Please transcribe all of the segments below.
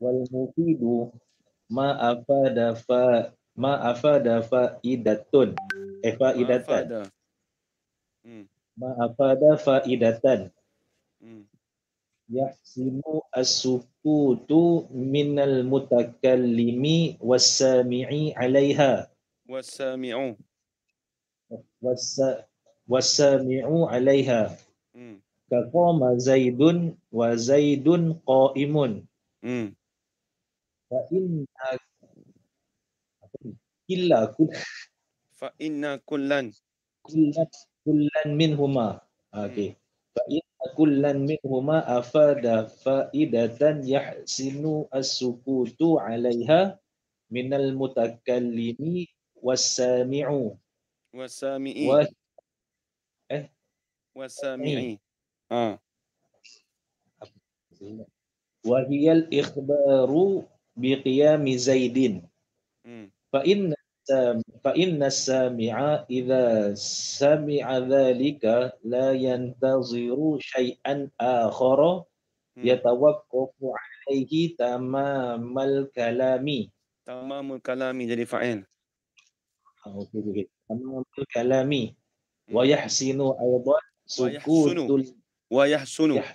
wal mufidu ma afada fa ma afada faidatun faidatan Ma'afada. Hmm. ma afada faidatan Hmm. yahsinu as-sukutu minal mutakallimi was-sami'i 'alaiha Wasami'u. was- was-sami'u 'alaiha Hmm. kaqama zaidun wa zaidun qa'imun Hmm. fa inna illa Fa inna kullan. kullan kullan minhuma. Hmm. Okey. Fa inna kullan minhuma afada faidatan yahsinu as-sukutu 'alaiha minal mutakallimi was-sami'u Wasami'i. wa eh ni Wasami'i. Ha. wa hiyal ikhbaru bi qiyami zaidin Hmm. fa inna fa inna sami'a idza sami'a dzalika la yantaziru syai'an akhara Hmm. yatawaqqafu alaihi tamamal kalami. Tamamul kalami jadi fa'il. Okey okey. Tamamal kalami wa Hmm. yahsinu aidan Wa yahsunu. sukutul Wa yahsunu. yah wa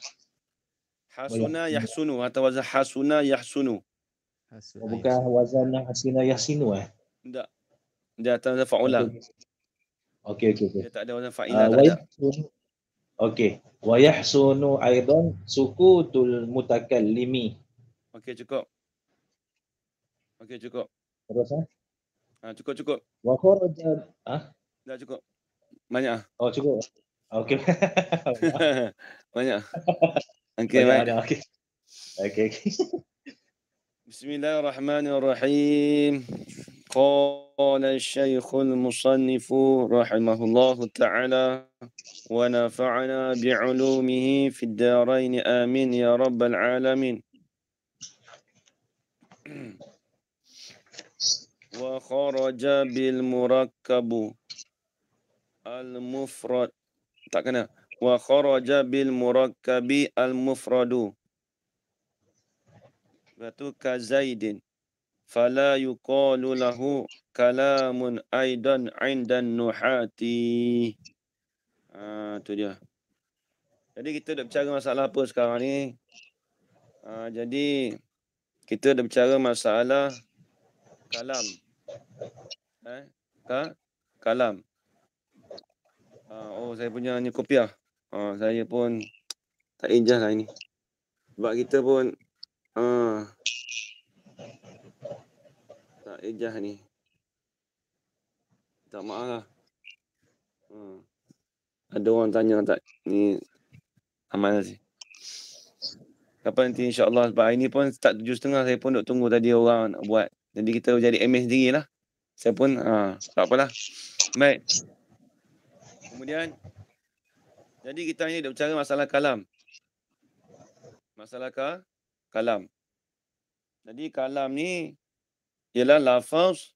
Hasuna yahsinu. yahsunu atau wazan hasuna yahsunu. Oh, Hasuna bukan yahsunu. wazan hasina yahsinu eh. Tak. Dia atas wazan fa'ula. Okey okey okey okey. Dia tak ada wazan fa'ilah, tak Wa ada. yahsunu okey. Wa yahsunu aidan sukutul mutakallimi. Okey, cukup. Okey, cukup. Terus eh. Ha, cukup, cukup. Wa kharaja Dah cukup. Banyak ah. oh cukup. Okey. Banyak. Okey, Banyak baik. ada okey. Okey okey. Bismillahirrahmanirrahim. قال الشيخ المصنف رحمه الله تعالى ونفعنا بعلومه في الدارين آمين يا رب العالمين. وخرج بالمركب المفرد tak kena وخرج بالمركب المفرد berarti كزيد فلا يقال له كلام أيضا عند النحاة. Tu dia. Jadi kita dah bicara masalah apa sekarang ni? Jadi kita dah bicara masalah kalam. Kalam. Oh, saya punya ni kopiah. Saya pun tak ejah lah ini. Sebab kita pun tak ejah ni. Tak maaf lah. Ada orang tanya tak ni amal sih. Kapan nanti insya-Allah, sebab hari ni pun start 7.30 saya pun duk tunggu tadi orang nak buat. Jadi kita jadi MA sendirilah. Saya pun tak apalah. Baik. Kemudian jadi kita ni duk bicara masalah kalam. Masalah kalam. Jadi kalam ni ialah lafaz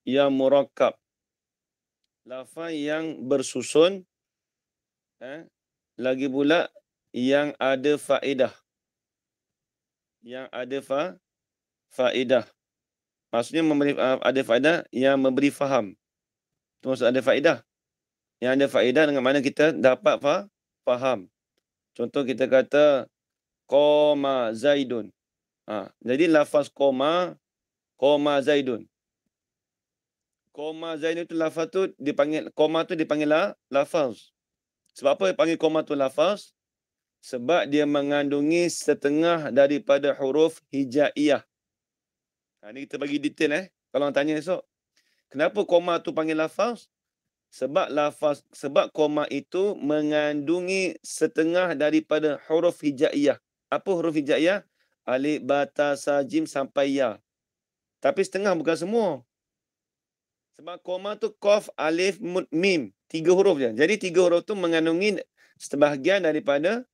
yang murakkab. Lafaz yang bersusun lagi pula yang ada faedah. Yang ada faedah. Maksudnya ada faedah yang memberi faham. Itu maksud ada faedah. Yang ada faedah dengan mana kita dapat faham. Contoh kita kata qoma zaidun. Jadi lafaz qoma zaidun. Qoma zaidun itu lafaz tu dipanggil qoma tu dipanggil lafaz. Sebab apa dipanggil qoma tu lafaz? Sebab dia mengandungi setengah daripada huruf hijaiyah. Ini kita bagi detail kalau orang tanya esok. Kenapa koma tu panggil lafaz? Sebab koma itu mengandungi setengah daripada huruf hijaiyah. Apa huruf hijaiyah? Alif, ba, ta, sa, jim sampai ya. Tapi setengah bukan semua. Sebab koma tu qaf, alif, mim. 3 huruf je. Jadi 3 huruf tu mengandungi sebahagian daripada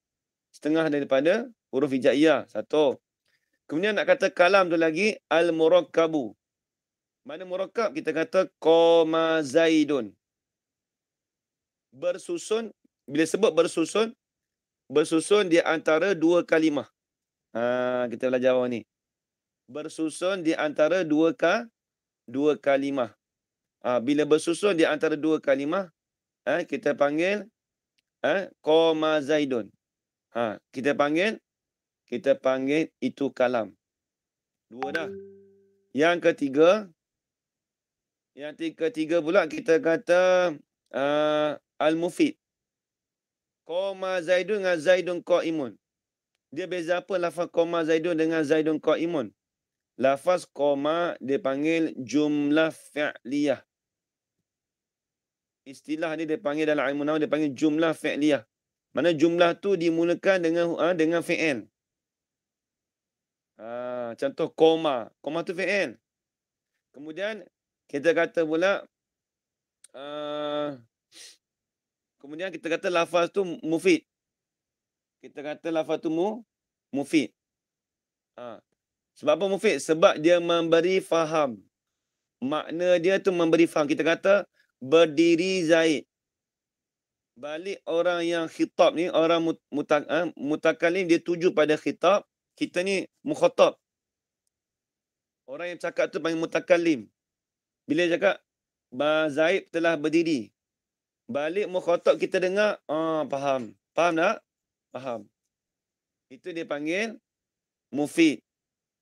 setengah daripada huruf hijaiyah. Satu. Kemudian nak kata kalam tu lagi al-murakkabu. Mana murakkab? Kita kata qoma zaidun. Bersusun, bila sebut bersusun di antara 2 kalimah. Kita belajar awal ni. bersusun di antara dua kalimah. Bila bersusun di antara dua kalimah, kita panggil qama Zaidun. Kita panggil itu kalam. Dua dah. Yang ketiga pula kita kata al-mufid. Qama Zaidun dengan Zaidun qaimun. Dia beza apa lafaz qama Zaidun dengan Zaidun qaimun? Lafaz qama dia panggil jumlah fi'liyah. Istilah ni dia panggil dalam ilmu nahwu dia panggil jumlah fi'liyah. Mana jumlah tu dimulakan dengan fi'il. Contoh koma. Koma tu fi'il. Kemudian kita kata pula kemudian kita kata lafaz tu mufid. Kita kata lafaz tu mufid. Sebab apa mufid? Sebab dia memberi faham. Makna dia tu memberi faham. Kita kata berdiri Zaid. Balik orang yang khitab ni, orang mutakalim, dia tuju pada khitab. Kita ni mukhatab. Orang yang cakap tu panggil mutakalim. Bila cakap Zaid telah berdiri. Balik mukhatab kita dengar, faham. Faham tak? Faham. Itu dia panggil mufid.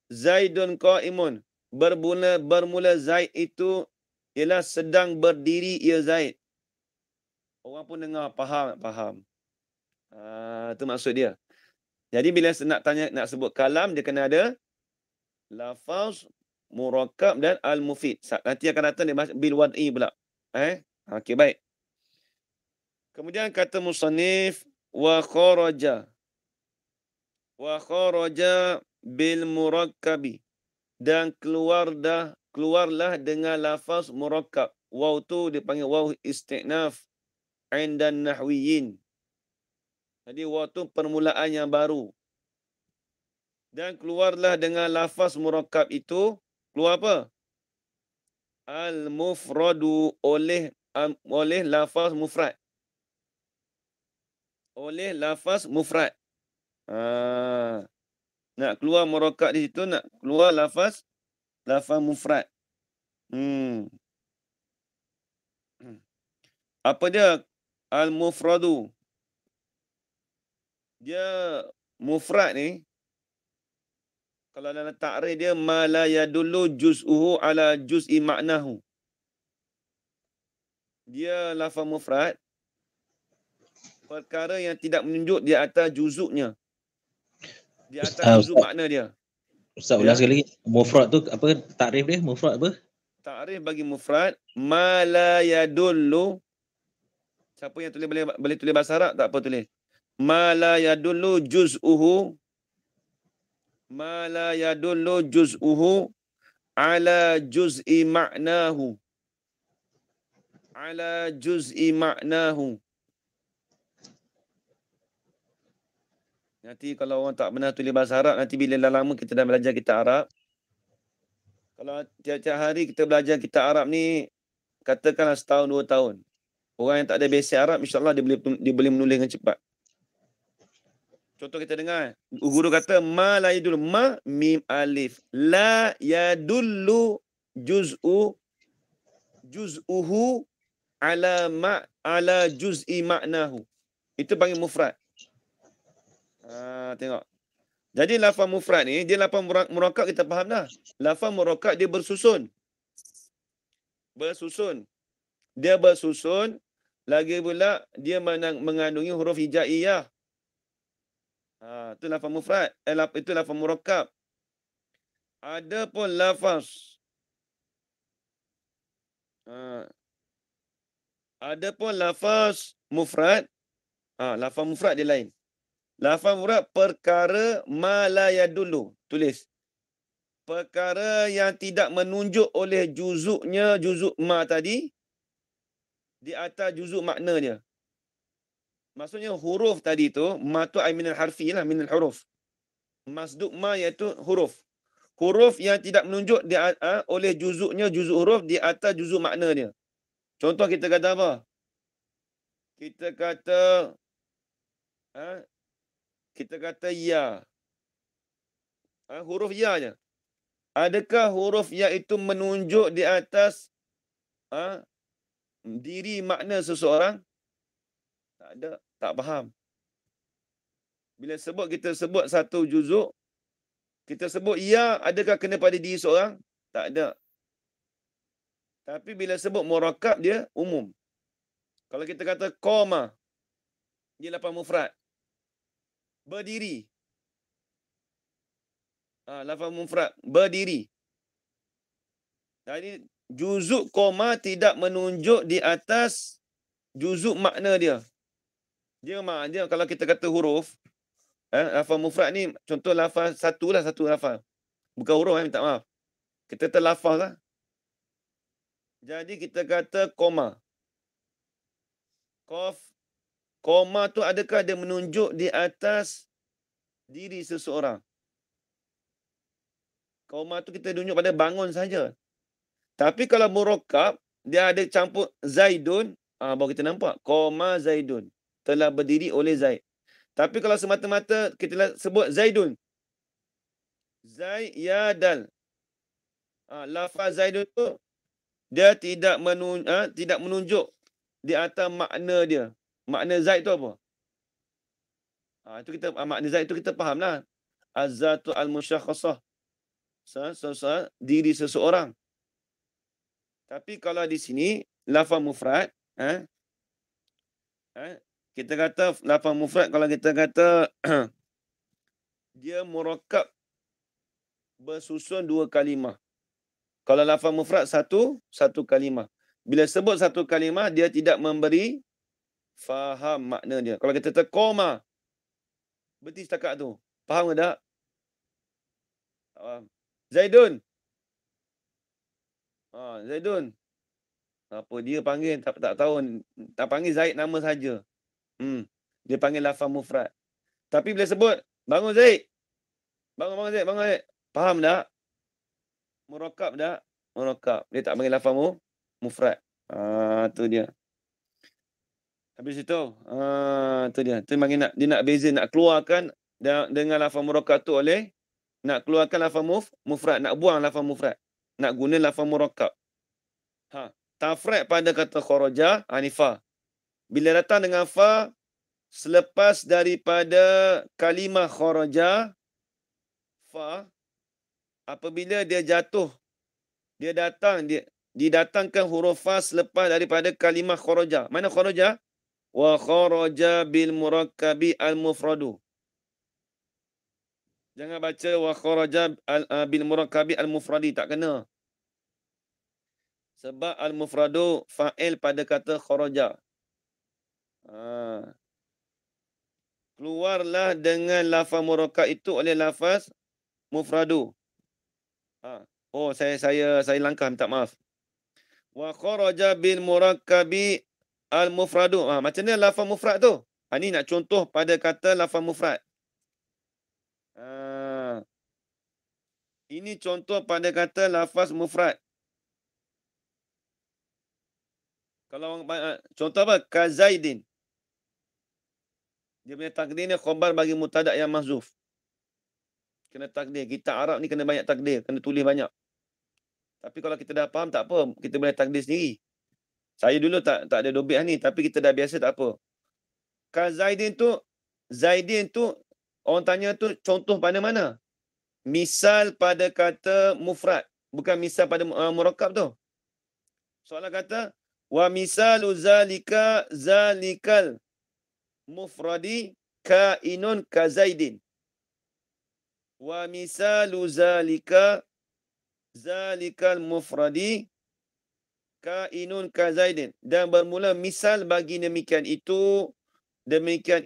Zaidun qaimun. Bermula Zaid itu ialah sedang berdiri ia Zaid. Orang pun dengar, faham. Itu maksud dia. Jadi bila nak sebut kalam, dia kena ada lafaz, murakkab dan al-mufid. Nanti akan datang dia bil wad'i pula. Okey, baik. Kemudian kata musannif wa kharaja bil murakkabi, dan keluarlah dengan lafaz murakkab. Waw tu dipanggil waw istinaf inda nahwiyin. Jadi waw tu permulaan yang baru. Dan keluarlah dengan lafaz murakkab itu, keluar apa? Al-mufradu, oleh lafaz mufrad. Oleh lafaz mufrad. Nak keluar murakkab di situ, nak keluar lafaz mufrad. Apa dia al-mufradu? Dia mufrad ni, kalau dalam ta'rif dia ma la yadullu juz'uhu ala juz'i ma'nahu. Dia lafaz mufrad, perkara yang tidak menunjuk di atas juzuknya. Di atas juzuk makna dia. Ustaz ulang sekali lagi. Mufrad tu apa takrif dia? Mufrad apa? Takrif bagi mufrad ma la yadullu. Siapa yang tulis boleh tulis bahasa Arab, tak apa tulis. Ma la yadullu juz'uhu. Ma la yadullu juz'uhu ala juz'i ma'nahu. Ala juz'i ma'nahu. Nanti kalau orang tak pernah tulis bahasa Arab, nanti bila dah lama kita dah belajar kitab Arab. Kalau tiap-tiap hari kita belajar kitab Arab ni, katakanlah setahun, 2 tahun. Orang yang tak ada basic Arab, insyaAllah dia boleh menulis dengan cepat. Contoh kita dengar, guru kata, ma la yadullu, ma, mim, alif. La yadullu juz'uhu ala juz'i ma'nahu. Itu panggil mufrad. Tengok. Jadi lafaz mufrad ni, dia lafaz murakkab kita faham dah. Lafaz murakkab dia bersusun. Dia bersusun. Lagi pula dia mengandungi huruf hijaiyah. Itu lafaz mufrad. Itu lafaz murakkab. Ada pun lafaz. Ada pun lafaz mufrad. Lafaz mufrad dia lain. Lafaz mufrad perkara ma la yadullu. Tulis. Perkara yang tidak menunjuk oleh juzuk ma tadi di atas juzuk makna dia. Maksudnya huruf tadi tu, ma tu ay minal harfi lah, minal huruf. Masduk ma iaitu huruf. Huruf yang tidak menunjuk oleh juzuk huruf di atas juzuk makna dia. Contoh kita kata apa? Kita kata ya. Huruf ya je. Adakah huruf ya itu menunjuk di atas diri makna seseorang? Tak ada, tak faham. Bila kita sebut satu juzuk, kita sebut ya, adakah kena pada diri seorang? Tak ada. Tapi bila sebut murakkab dia umum. Kalau kita kata qama, dia lafaz mufrad. Berdiri. Lafaz mufrad, berdiri. Jadi juzuk qama tidak menunjuk di atas juzuk makna dia. Dia kalau kita kata huruf, lafaz mufrad ni contoh lafaz satu lafaz. Bukan huruf, minta maaf. Kita kata lafaz lah. Jadi kita kata koma. Qaf. Koma tu adakah dia menunjuk di atas diri seseorang? Koma tu kita tunjuk pada bangun saja. Tapi kalau murakkab, dia ada campur Zaidun, baru kita nampak. Koma Zaidun. Telah berdiri oleh Zaid. Tapi kalau semata-mata kita sebut Zaidun. Zaid ya dal. Lafaz Zaidun tu dia tidak menunjuk di atas makna dia. Makna Zaid tu apa? Itu kita makna Zaid tu kita fahamlah. Az-zatu al-musyakhasah. Diri seseorang. Tapi kalau di sini lafaz mufrad, kita kata lafaz mufrad kalau kita kata dia murakkab bersusun dua kalimah. Kalau lafaz mufrad satu kalimah. Bila sebut satu kalimah, dia tidak memberi faham makna dia. Kalau kita kata qoma, berhenti setakat tu. Faham ke tak? Zaidun. Zaidun. Apa dia panggil? Tak tahu. Tak panggil Zaid nama saja. Dia panggil lafaz mufrad. Tapi bila sebut, bangun Zaid. Bangun Zaid. Faham tak? Murakkab tak? Murakkab. Dia tak panggil lafaz mufrad. Tu dia. Habis itu, tu dia. Tu dia nak beza, nak keluarkan dengan lafaz murakkab tu oleh nak keluarkan lafaz mufrad, nak buang lafaz mufrad. Nak guna lafaz murakkab. Tafrad pada kata kharaja, fa. Bila datang dengan fa selepas daripada kalimah kharaja, fa apabila dia jatuh, didatangkan huruf fa selepas daripada kalimah kharaja. Mana kharaja? Wa kharaja bil murakkabi al mufradu. Jangan baca wa kharaja bil murakkabi al mufradi, tak kena. Sebab al mufradu fa'il pada kata kharaja. Keluarlah dengan lafaz murakkab itu oleh lafaz mufradu. Saya langkah, minta maaf. Wa kharaja bil murakkabi al mufradu. Macam mana lafaz mufrad tu? Ini nak contoh pada kata lafaz mufrad. Ini contoh pada kata lafaz mufrad. Kalau contoh apa? Kazaidin. Dia punya takdir ni khabar bagi mubtada' yang mahzuf. Kena takdir. Kita Arab ni kena banyak takdir. Kena tulis banyak. Tapi kalau kita dah faham, tak apa. Kita boleh takdir sendiri. Saya dulu tak ada dobiah ni. Tapi kita dah biasa, tak apa. Kazaidin tu, orang tanya tu contoh pada mana? Misal pada kata mufrad. Bukan misal pada murakkab tu. Soalan kata, wa misalu zalikal mufradi kainun kazaidin. Wa misalu zalikal mufradi kainun kazaidin. Dan bermula misal bagi demikian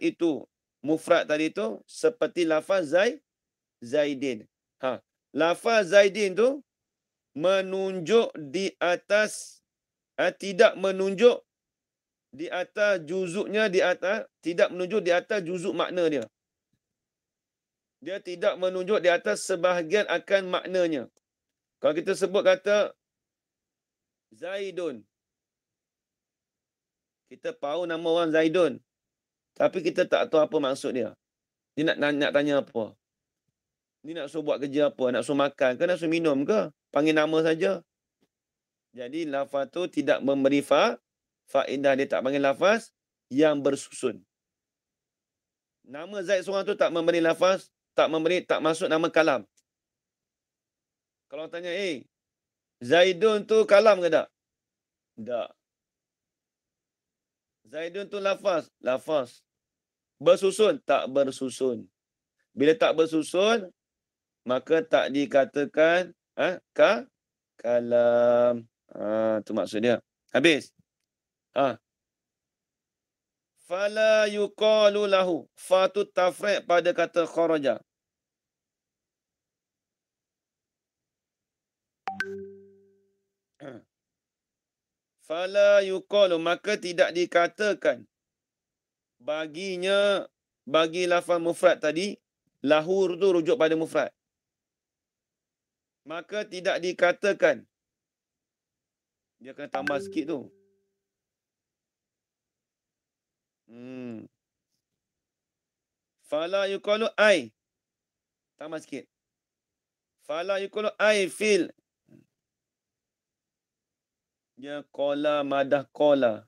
itu mufrad tadi tu seperti lafaz Zaidin. Lafaz Zaidin tu menunjuk di atas, tidak menunjuk di atas juzuknya, tidak menunjuk di atas juzuk makna dia. Dia tidak menunjuk di atas sebahagian akan maknanya. Kalau kita sebut kata Zaidun, kita tahu nama orang Zaidun, tapi kita tak tahu apa maksud dia. Dia nak tanya apa. Ni nak suruh buat kerja apa? Nak suruh makan ke? Nak suruh minum ke? Panggil nama saja. Jadi lafaz tu tidak memberi faedah. Dia tak panggil lafaz yang bersusun. Nama Zaid seorang tu tak memberi lafaz, tak masuk nama kalam. Kalau tanya, Zaidun tu kalam ke tak? Tak. Zaidun tu lafaz. Lafaz. Bersusun? Tak bersusun. Bila tak bersusun, maka tak dikatakan kalam. Tu maksud dia. Habis. Fala yuqalu lahu. Fa tu tafriq pada kata kharaja. Fala yuqalu, maka tidak dikatakan baginya, bagi lafaz mufrad tadi, lahu tu rujuk pada mufrad. Maka tidak dikatakan. Dia kena tambah sikit tu. Fala yuqalu ai. Tambah sikit. Fala yuqalu ai fil. Dia qala madah qala.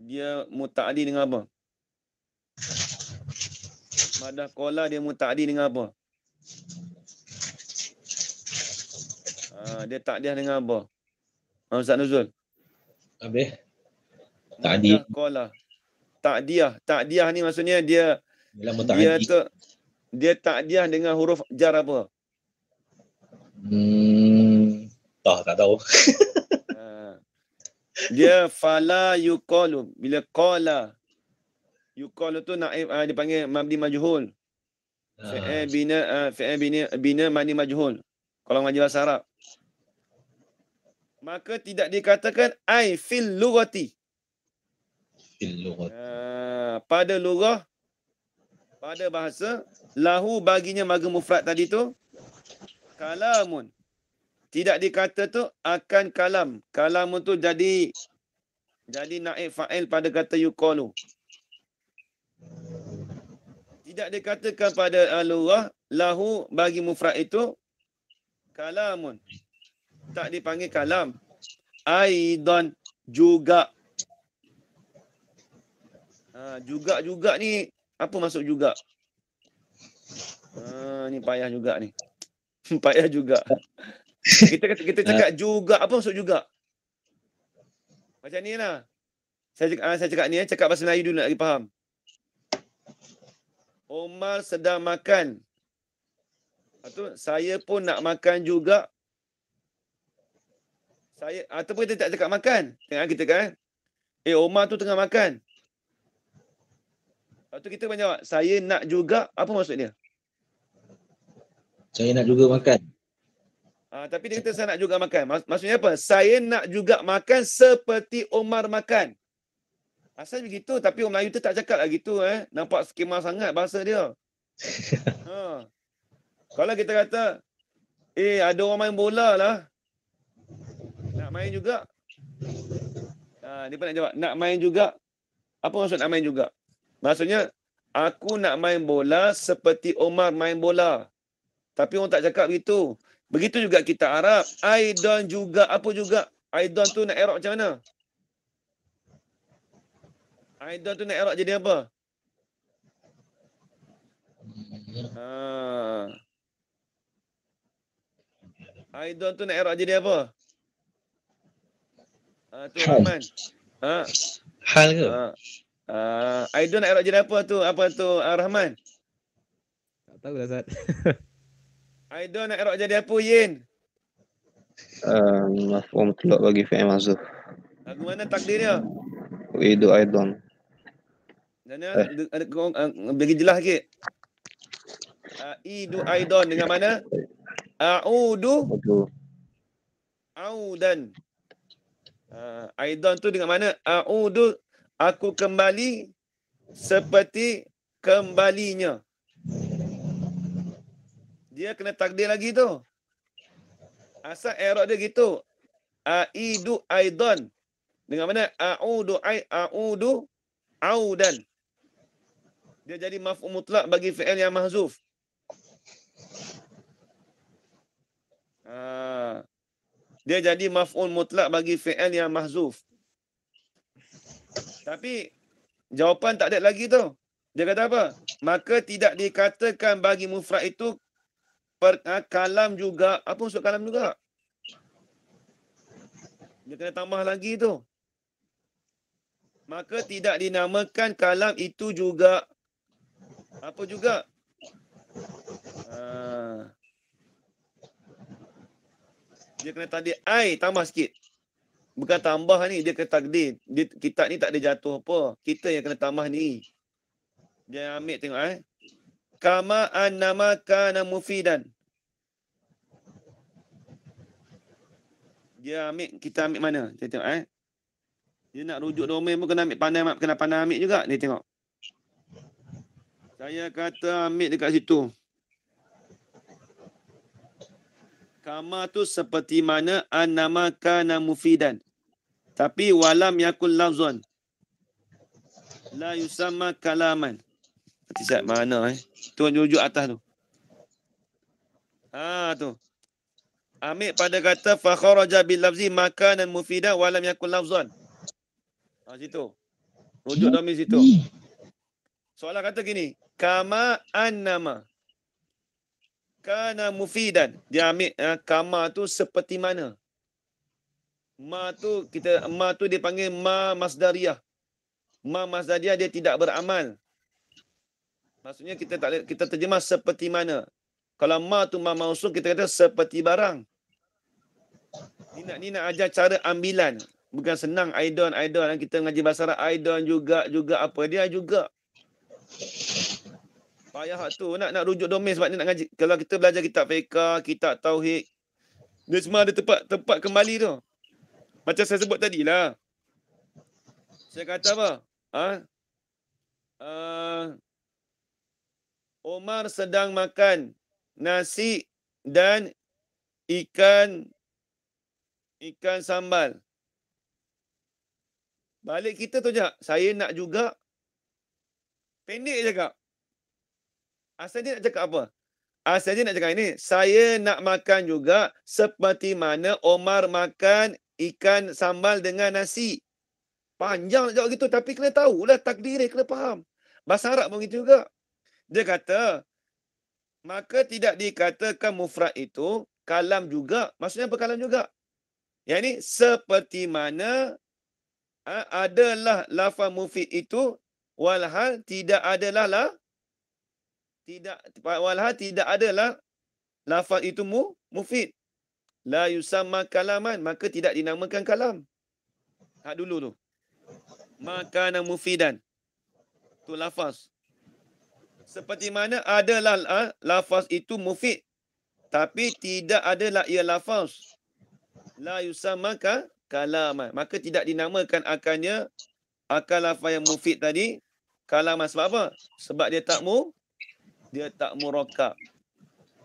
Dia muta'addi dengan apa? Madah qala dia muta'addi dengan apa? Dia takdiah dengan apa? Ustaz Nuzul. Habis. Ta'di. Madah qala. Takdiah ni maksudnya dia takdiah dengan huruf jar apa? Tak tahu. Dia fala yuqalu. Bila qala, yuqalu tu naib, dipanggil mabni majhul. Fi'il bina mabni majhul. Kalau ngaji bahasa Arab. Maka tidak dikatakan ai fil lughati. Pada lughah, pada bahasa, lahu baginya marga mufrad tadi tu kalamun. Tidak dikata tu akan kalam. Kalam tu jadi naib fa'il pada kata yuqalu. Tidak dikatakan pada lughah lahu bagi mufrad itu kalamun. Tak dipanggil kalam. Aidan juga. Juga ni apa maksud juga? Ni payah juga ni. Payah juga. Kita cakap juga, apa maksud juga? Macam ni lah. Saya cakap ni, cakap bahasa Melayu dulu nak lagi faham. Omar sedang makan. Saya pun nak makan juga. Ataupun kita tak cakap makan. Tengok kita kan. Omar tu tengah makan. Lepas tu kita menjawab, saya nak juga, apa maksud dia? Saya nak juga makan. Tapi dia kata saya nak juga makan. Maksudnya apa? Saya nak juga makan seperti Omar makan. Asal begitu, tapi orang Melayu tu tak cakap lah gitu. Nampak skema sangat bahasa dia. Kalau kita kata, ada orang main bola lah. Nak main juga. Dia pun nak jawab, nak main juga. Apa maksud nak main juga? Maksudnya, aku nak main bola seperti Omar main bola. Tapi orang tak cakap begitu. Begitu juga kita Arab. Aidan juga. Apa juga? Aidan tu nak i'rab macam mana? Aidan tu nak i'rab jadi apa? Aidan tu nak i'rab jadi apa? Tu Rahman. Hal ke? Aidan nak i'rab jadi apa tu? Apa tu Rahman? Tak tahu lah Ustaz. Aidan nak i'rab jadi apa Yin? Mafhum mutlaq bagi fi'il mahzuf. Lagu mana takdir dia? Uidu aidan. Bagi jelas sikit. Aidu aidan dengan mana? A'udu audan. Aidan tu dengan mana? A'udu, aku kembali seperti kembalinya. Dia kena takdir lagi tu. Asal i'rab dia gitu. Aidu aidan. Dengan mana? A'udu audan. Dia jadi maf'ul mutlak bagi fi'il yang mahzuf. Dia jadi maf'ul mutlak bagi fi'il yang mahzuf. Tapi jawapan tak ada lagi tu. Dia kata apa? Maka tidak dikatakan bagi mufrad itu kalam juga. Apa maksud kalam juga? Dia kena tambah lagi tu. Maka tidak dinamakan kalam itu juga. Apa juga? Dia kena takdir ai tambah sikit. Bukan tambah ni, dia kena takdir. Kitab ni tak ada jatuh apa. Kita yang kena tambah ni. Dia ambil tengok Kama annama kana mufidan. Kita ambil mana? Kita tengok Dia nak rujuk domain pun kena pandai ambil juga. Ni tengok. Saya kata ambil dekat situ. Kama tu seperti mana annama kana mufidan. Tapi walam yakul lafzan. La yusamma kalaman. Nanti saya mana Tu rujuk atas tu. Tu. Ambil pada kata fa kharaja bil lafzi makanan mufidan walam yakul lafzan. Situ. Rujuk domain situ. Soalan kata gini, kama annama kana mufidan. Dia ambil kama tu seperti mana. Ma tu dipanggil ma masdariyah. Ma masdariyah dia tidak beramal. Maksudnya kita terjemah seperti mana. Kalau ma tu ma mausuf kita kata seperti barang. Ni nak ajar cara ambilan. Bukan senang aidon kita ngaji bahasa Arab aidon juga apa dia juga. Payah tu nak rujuk domain sebab ni nak ngaji. Kalau kita belajar kitab fiqh, kitab tauhid, dia semua ada tempat kembali tu. Macam saya sebut tadilah. Saya kata apa? Omar sedang makan nasi dan ikan sambal. Balik kita tu je. Saya nak juga. Pendek je cakap. Asal dia nak cakap apa? Asal dia nak cakap ini. Saya nak makan juga seperti mana Omar makan ikan sambal dengan nasi. Panjang nak jawab gitu. Tapi kena tahulah takdir dia. Kena faham. Bahasa Arab pun gitu juga. Dia kata. Maka tidak dikatakan mufrad itu kalam juga. Maksudnya apa kalam juga? Yang ini seperti mana adalah lafaz mufid itu walhal tidak adalah lafaz itu mufid. La yusamma kalaman, maka tidak dinamakan kalam. Dulu tu. Makana mufidan. Tu lafaz. Seperti mana adalah lafaz itu mufid. Tapi tidak adalah ia lafaz. La yusamma kalaman. Maka tidak dinamakan akannya akal lafaz yang mufid tadi kalaman. Sebab apa? Sebab dia tak murakkab.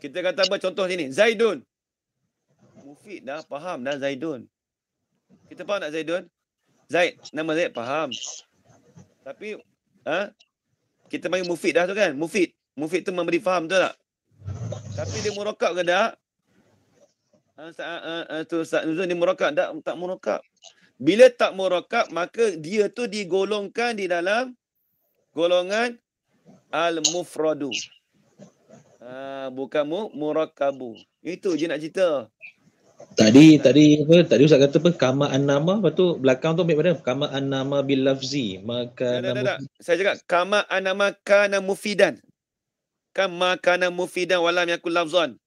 Kita kata apa contoh sini? Zaidun. Mufid dah, faham dah Zaidun. Kita faham tak Zaidun? Zaid, nama Zaid faham. Tapi kita panggil mufid dah tu kan? Mufid tu memberi faham tu tak? Tapi dia murakkab ke tak? Ustaz Nuzul ni murakkab tak murakkab. Bila tak murakkab maka dia tu digolongkan di dalam golongan al-mufradu. Bukan murakkabu. Itu je nak cerita. Tadi Ustaz kata apa? Kama an-nama, lepas tu belakang tu ambil mana? Kama an-nama bil lafzi. Maka tak. Saya cakap kama an-nama kana mufidan. Kama kana mufidan walam yakul lafzan.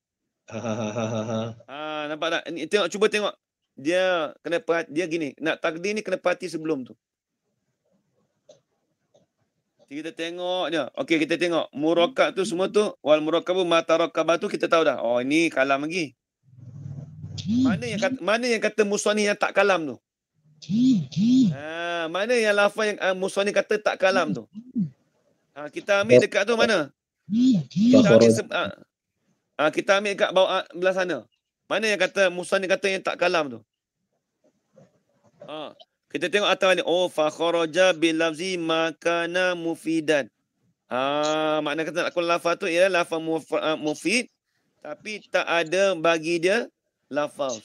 Nampak tak? Cuba tengok. Dia kena dia gini, nak takdir ni kena perhati sebelum tu. Kita tengok je. Okey, kita tengok murakkab tu semua tu wal murakkabu ma tarakkaba tu kita tahu dah. Oh, ini kalam lagi. Mana yang kata musannif yang tak kalam tu? Mana yang lafaz yang musannif kata tak kalam tu? Kita ambil dekat tu mana? Kita ambil dekat bawah belah sana. Mana yang kata musannif kata yang tak kalam tu? Kita tengok atas ni. Oh, fa kharaja bil lafzi makana mufidan. Makna kata nakul lafaz tu ialah lafaz mufid tapi tak ada bagi dia lafaz.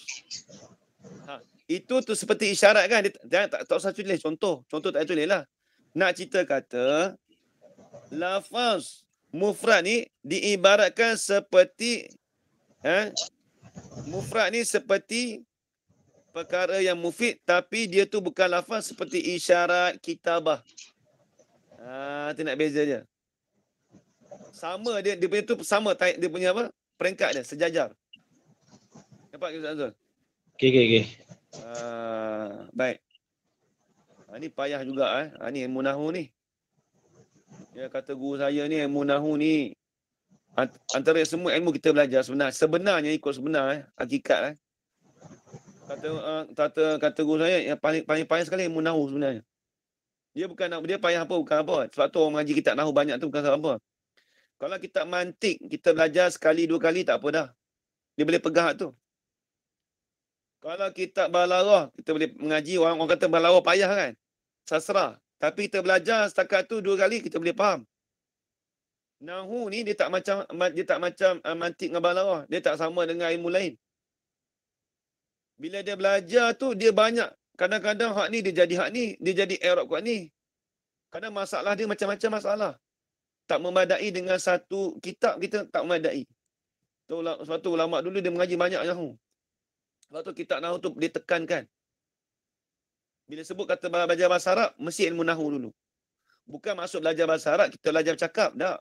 Itu tu seperti isyarat kan. Dia tak usah tulis contoh. Contoh tak tulis lah. Nak cerita kata lafaz mufrad ni diibaratkan seperti mufrad ni seperti perkara yang mufid tapi dia tu bukan lafaz seperti isyarat, kitabah. Tu nak beza dia. Sama dia punya tu sama dia punya apa? Peringkat dia sejajar. Nampak ke Ustaz Azul? Okey. Baik. Ni payah juga ni ilmu nahwu ni. Dia kata guru saya ni ilmu nahwu ni antara semua ilmu kita belajar sebenarnya ikut sebenar hakikat kata guru saya yang paling payah sekali ilmu nahwu sebenarnya. Dia payah apa bukan apa. Sebab tu orang mengaji kitab nahwu banyak tu bukan sebab apa. Kalau kitab mantik kita belajar sekali dua kali tak apa dah. Dia boleh pegang tu. Kalau kitab balarah kita boleh mengaji orang kata balarah payah kan. Sastra. Tapi kita belajar setakat tu 2 kali kita boleh faham. Nahwu ni dia tak macam mantik dengan balarah. Dia tak sama dengan ilmu lain. Bila dia belajar tu dia banyak. Kadang-kadang hak ni dia jadi hak ni, dia jadi i'rab kuat ni. Kadang masalah dia macam-macam masalah. Tak memadai dengan satu kitab kita tak memadai. Sebab tu ulama dulu dia mengaji banyak nahwu. Sebab tu kitab nahwu tu dia tekankan. Bila sebut kata belajar bahasa Arab, mesti ilmu nahwu dulu. Bukan maksud belajar bahasa Arab, kita belajar bercakap. Tak.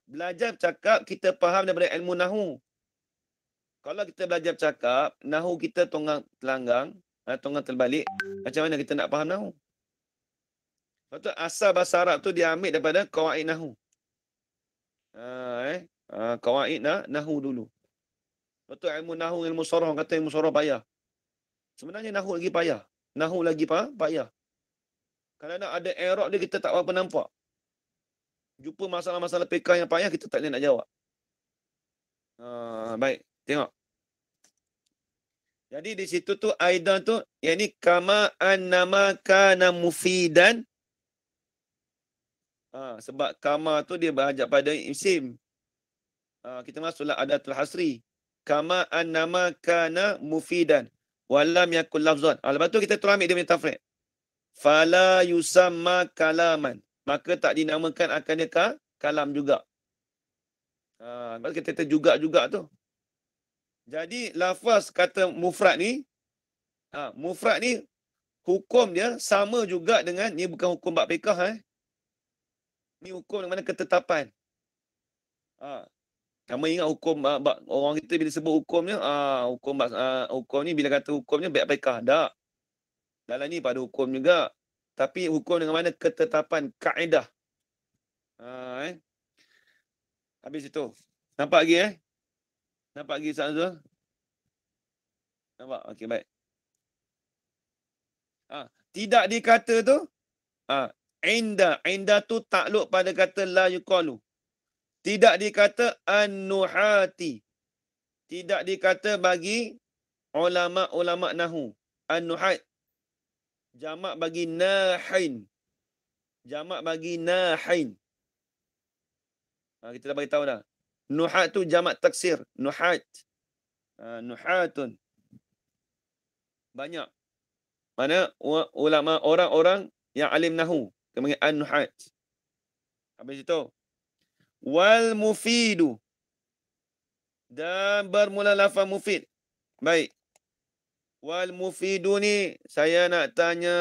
Belajar bercakap, kita faham daripada ilmu nahwu. Kalau kita belajar bercakap, nahwu kita tonggang telanggang, tonggang terbalik, macam mana kita nak faham nahwu? Sebab tu asal bahasa Arab tu dia ambil daripada qawaid nahwu. Qawaid nahwu dulu. Sebab tu ilmu nahwu, ilmu sarah, kata ilmu sarah payah. Sebenarnya nahwu lagi payah. Nahwu lagi payah. Kalau nak ada i'rab dia kita tak berapa nampak. Jumpa masalah-masalah fiqh yang payah kita tak boleh nak jawab. Baik, tengok. Jadi di situ tu aidan tu yang ni kama annama kana mufidan. Sebab kama tu dia berhajat pada isim. Kita masuklah adatul hasri. Kama annama kana mufidan walam yakul lafzan. Lepas tu kita terus ambil dia punya tafriq. Fala yusamma kalaman. Maka tak dinamakan akan dia kalam juga. Lepas kita kata juga tu. Jadi lafaz kata mufrad ni, mufrad ni hukum dia sama juga dengan, ni bukan hukum bab fiqh ni hukum yang mana ketetapan. Kamu ingat hukum orang kita bila sebut hukumnya, hukum ni bila kata hukumnya bab fiqh. Tak. Dalam ni pada hukum juga. Tapi hukum dengan mana ketetapan, kaedah. Habis itu. Nampak lagi Nampak lagi Ustaz Azul? Nampak? Okey, baik. Tidak dikata tu, inda tu takluk pada kata la yuqalu. Tidak dikata an-nuhati. Tidak dikata bagi ulama-ulama nahwu. An-nuhat. Jamak bagi nahin. Jamak bagi nahin. Kita dah bagi tahu dah. Nuhat tu jamak taksir. Nuhat. Nuhatun. Banyak. Mana ulama orang-orang yang alim nahwu. Kita panggil an-nuhat. Habis itu. Wal mufidu. Dan bermula lafaz mufid. Baik. Wal mufidu ni saya nak tanya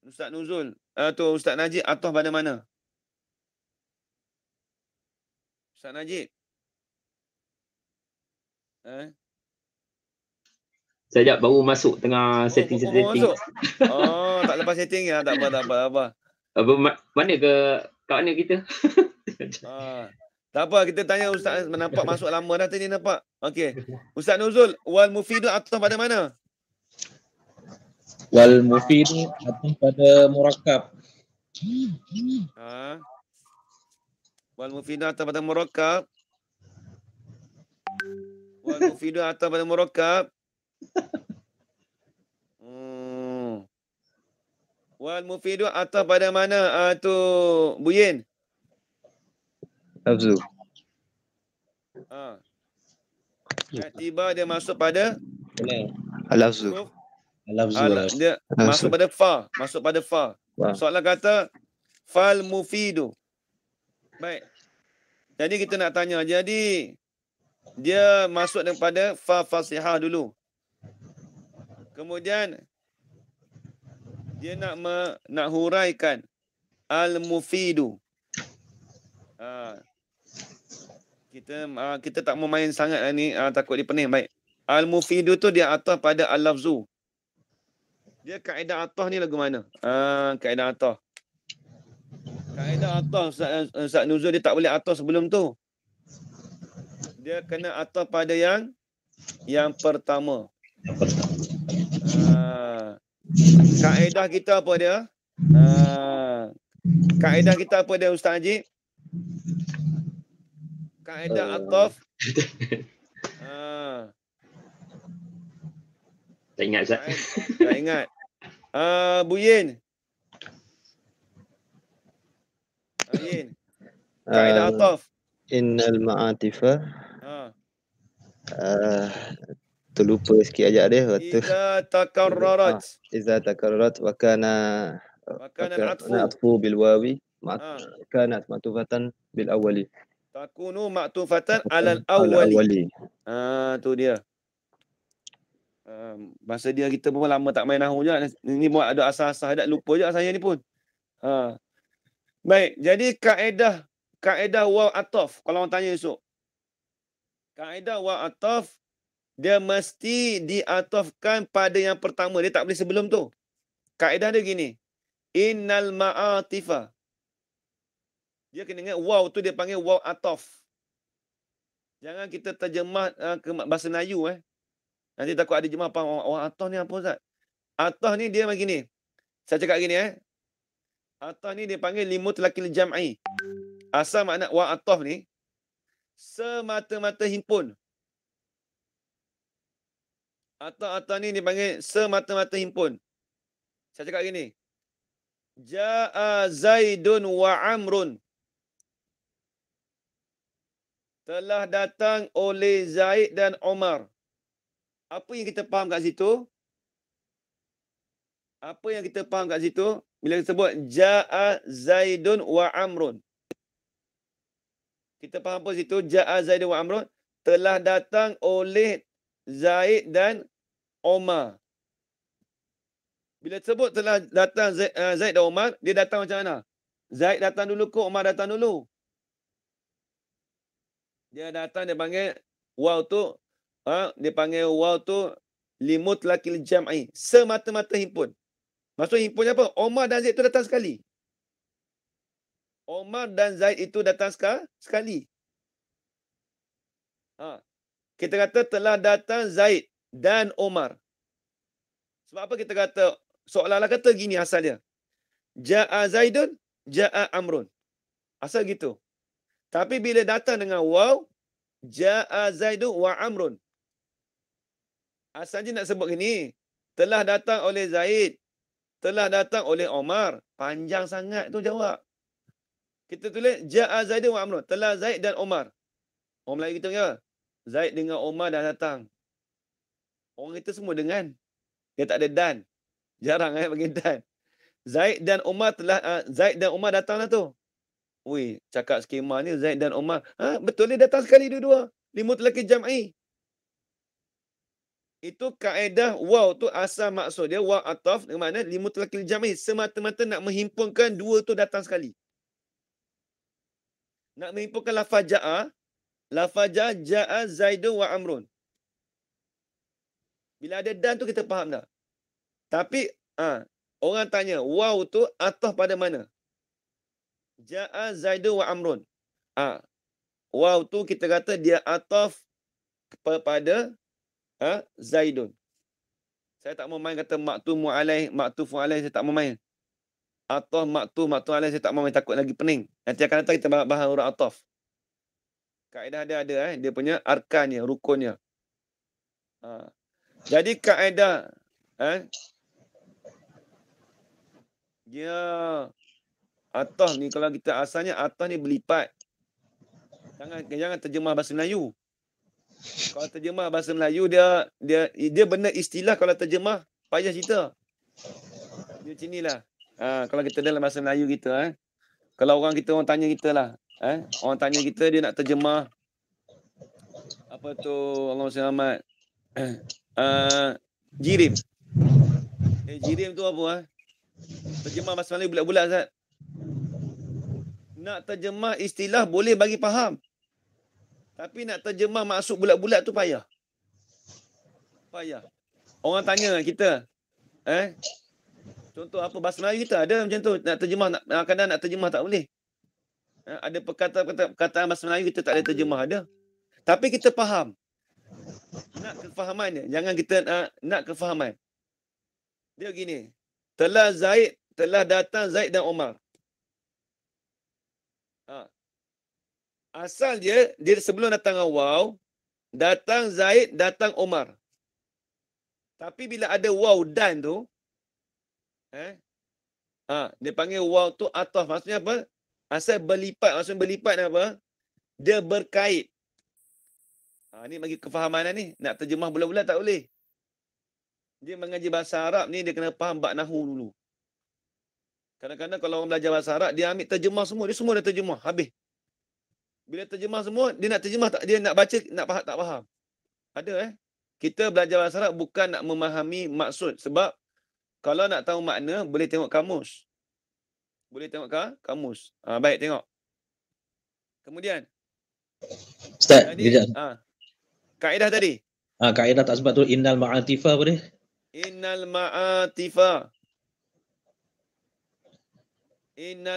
Ustaz Nuzul atau Ustaz Najib atau pada mana? Ustaz Najib. Sekejap baru masuk tengah setting. Masuk. Tak lepas setting ya, tak apa. Mana ke kat mana kita? Tak apa, kita tanya Ustaz nampak masuk lama dah tadi nampak. Okey. Ustaz Nuzul, wal mufidu atau pada mana? Wal mufidu atau pada murakkab. Wal mufidu atau pada murakkab. Wal mufidu atau pada murakkab. Wal mufidu ataf pada mana tu Buyin? Lafzu. Tiba dia masuk pada Benar. Al-lafzu. huruf Lafzu lah. dia masuk pada fa, Fa. Soalan kata fal mufidu. Baik. Jadi kita nak tanya, jadi dia masuk daripada fa fasihah dulu. Kemudian dia nak huraikan al-mufidu. Kita tak mau main sangat ni, takut dia pening. Baik. Al-mufidu tu dia atah pada al-lafzu. Dia kaedah atah ni lagu mana? Kaedah atah. Kaedah atah Ustaz Nuzul dia tak boleh atah sebelum tu. Dia kena atah pada yang pertama. Kaedah kita apa dia? Kaedah kita apa dia Ustaz Haji? Kaedah ataf. Tak ingat Ustaz. Tak ingat. Buyin. Yin. Kaedah ataf. Innal ma'atifa. Terlupa sikit ajak dia. Iza takarrarat. Iza takarrarat wa kana atfu bil wawi kanat matufatan bil awwali. Takunu ma'tufatan alal awwali. Tu dia. Masa dia kita pun lama tak main nahwu je. Ni buat ada asas-asas dah lupa je saya ni pun. Baik, jadi kaedah waw ataf kalau orang tanya esok. Kaedah waw ataf dia mesti diatafkan pada yang pertama, dia tak boleh sebelum tu. Kaedah dia gini. Innal ma'atifa. Dia kena ingat waw tu dia panggil waw ataf. Jangan kita terjemah ke bahasa Melayu Nanti takut ada jemaah faham waw ataf ni apa Ustaz? Ataf ni dia macam gini. Saya cakap gini Ataf ni dia panggil limutlaqil jam'i. Asal makna waw ataf ni semata-mata himpun. Ataf ni dipanggil semata-mata himpun. Saya cakap gini. Ja'a Zaidun wa Amrun. Telah datang oleh Zaid dan Omar. Apa yang kita faham kat situ? Bila kita sebut Ja'a Zaidun wa Amrun. Kita faham apa situ? Ja'a Zaidun wa Amrun. Telah datang oleh Zaid dan Omar. Bila sebut telah datang Zaid dan Omar, dia datang macam mana? Zaid datang dulu ke Omar datang dulu? Dia datang, dia panggil waw tu, dia panggil waw tu limutlaqil jam'i. Semata-mata himpun. Maksud himpunnya apa? Omar dan Zaid itu datang sekali. Omar dan Zaid itu datang sekali. Kita kata telah datang Zaid dan Omar. Sebab apa kita kata, seolah-olah kata gini asal dia. Ja'a Zaidun, Ja'a Amrun. Asal gitu. Tapi bila datang dengan waw, Ja'a Zaidun wa Amrun. Asal je nak sebut gini. Telah datang oleh Zaid. Telah datang oleh Omar. Panjang sangat tu jawab. Kita tulis Ja'a Zaidun wa Amrun. Telah Zaid dan Omar. Orang Melayu kita punya. Zaid dengan Omar dah datang. Orang kita semua dengan. Dia tak ada dan. Jarang bagi dan. Zaid dan Omar datang lah tu. Ui, cakap skema ni Zaid dan Omar. Betul dia datang sekali dua-dua. Limutlaqil jam'i. Itu kaedah waw tu asal maksud dia waw ataf dengan makna limutlaqil jam'i. Semata-mata nak menghimpunkan dua tu datang sekali. Nak menghimpunkan lafaz ja'a. Lafaz ja'a Zaidun wa Amrun. Bila ada dan tu kita faham dah. Tapi orang tanya, waw tu ataf pada mana? Ja'a Zaidun wa Amrun. Waw tu kita kata dia ataf kepada Zaidun. Saya tak mau main kata maktumu alaih, maktufu alaih, saya tak mau main. Ataf maktu alaih, saya tak mau main, takut lagi pening. Nanti akan datang kita bahas huruf ataf. Kaedah dia ada dia punya arkannya, rukunnya. Jadi kaedah Dia atah ni, kalau kita asalnya atah ni berlipat. Jangan terjemah bahasa Melayu. Kalau terjemah bahasa Melayu dia benda istilah, kalau terjemah payah cerita. Dia macam inilah. Kalau kita dalam bahasa Melayu kita, kalau orang tanya kita lah, orang tanya kita, dia nak terjemah apa tu, Allahumma salli Muhammad, jirim. Jirim tu apa? Terjemah bahasa Melayu bulat-bulat, Ustaz. Nak terjemah istilah boleh bagi faham. Tapi nak terjemah maksud bulat-bulat tu payah. Orang tanya kita, contoh apa bahasa Melayu kita ada macam tu, nak terjemah, kadang nak terjemah tak boleh. Ada perkataan bahasa Melayu kita tak ada terjemah, ada. Tapi kita faham. Nak kefahaman dia. Jangan kita nak kefahaman. Dia gini, telah datang Zaid dan Umar. Asal dia sebelum datang waw, datang Zaid, datang Umar. Tapi bila ada waw dan tu, dia panggil waw tu ataf. Maksudnya apa? Asal berlipat. Maksudnya berlipat apa? Dia berkait. Ni bagi kefahaman ni. Nak terjemah bulat-bulat tak boleh. Dia mengaji bahasa Arab ni, dia kena faham bab nahu dulu. Kadang-kadang kalau orang belajar bahasa Arab, dia ambil terjemah semua. Dia semua dah terjemah. Habis. Bila terjemah semua, dia nak terjemah, dia nak baca, tak faham. Ada Kita belajar bahasa Arab bukan nak memahami maksud. Sebab kalau nak tahu makna, boleh tengok kamus. Baik, tengok. Kemudian. Ustaz, Tadi, kejap. kaedah tadi. Kaedah tak sebab tu innal ma'atifa apa dia? Innal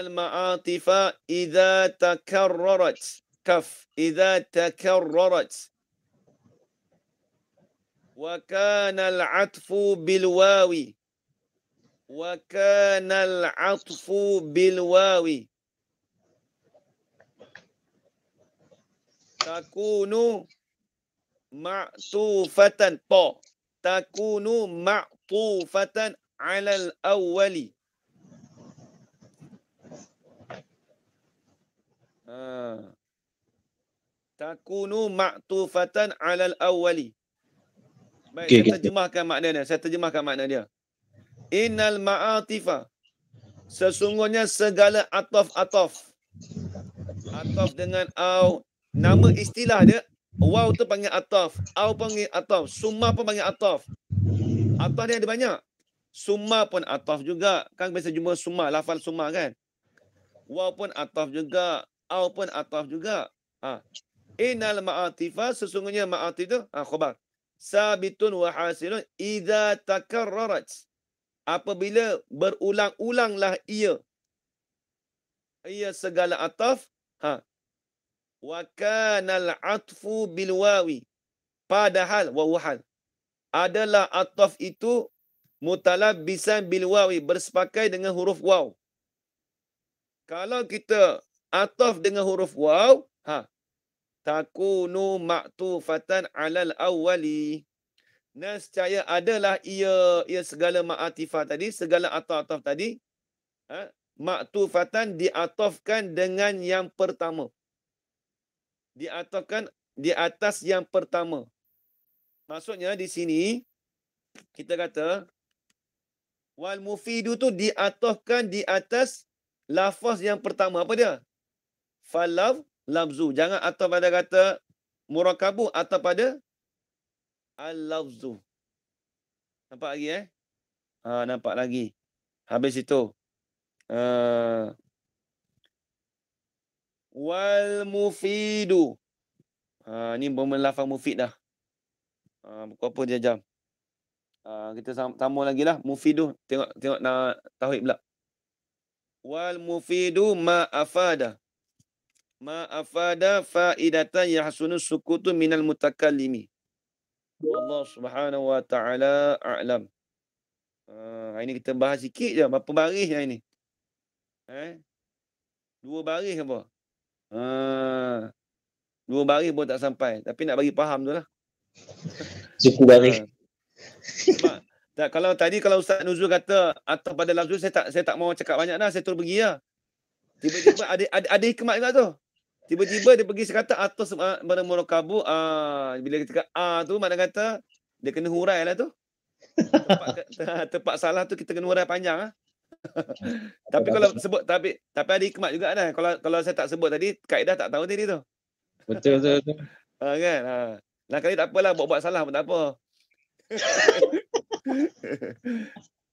ma'atifa idza takarrarat. Idza takarrarat. Wa kana al-'atfu bil wawi. Takunu ma'tufatan takunu ma'tufatan 'alal awwali. Takunu ma'tufatan 'alal awwali. Baik, saya terjemahkan makna dia. Innal ma'atifa, sesungguhnya segala ataf dengan au, nama istilah dia. Waw tu panggil ataf, au panggil ataf, summa pun panggil ataf. Ataf dia ada banyak. Summa pun ataf juga. Kan biasa jumpa summa, lafal summa kan. Waw pun ataf juga, au pun ataf juga. Innal ma'atifa, sesungguhnya ma'atif tu khabar. Sabitun wa hasilun idza takarrarat. Apabila berulang-ulanglah ia segala ataf. Wa kana al-'atfu bil wawi. Padahal wawhal adalah ataf itu mutalabbisan bil wawi, bersepakai dengan huruf waw. Kalau kita ataf dengan huruf waw, takunu ma'tufatan 'alal awwali. Nescaya adalah ia segala ma'atifah tadi, segala ataf tadi, ma'tufatan diatafkan dengan yang pertama. Diatafkan di atas yang pertama. Maksudnya di sini kita kata wal mufidu tu diatafkan di atas lafaz yang pertama. Apa dia? Lafzu. Jangan ataf pada kata murakabu atau pada al-lafzu. Nampak lagi nampak lagi. Habis itu. Wal mufidu. Ni lafaz mufid dah. Buku apa dia jam. Kita sambung lagi lah. Mufidu. Tengok nak tauhid pula. Wal mufidu ma'afada. Ma'afada faidatan yahsunu sukutu minal mutakallimi. Allah subhanahu wa ta'ala a'lam. Hari ni kita bahas sikit je. Berapa baris hari ni? 2 baris apa? 2 baris pun tak sampai. Tapi nak bagi faham tu lah. Suku baris. Tak, kalau Ustaz Nuzul kata atau pada lafzul, saya tak mau cakap banyak dah, saya terus pergi lah. Tiba-tiba ada hikmat juga tu. Tiba-tiba dia pergi sekata atau bermurakabu, bila kita cakap tu makna kata dia kena hurai lah tu. Tepat salah tu kita kena hurai panjang ah. Tapi kalau sebut tapi ada hikmat juga dah. Kalau saya tak sebut tadi, kaedah tak tahu tadi tu. Betul. Kan? Lah kali tak apalah, buat salah pun tak apa.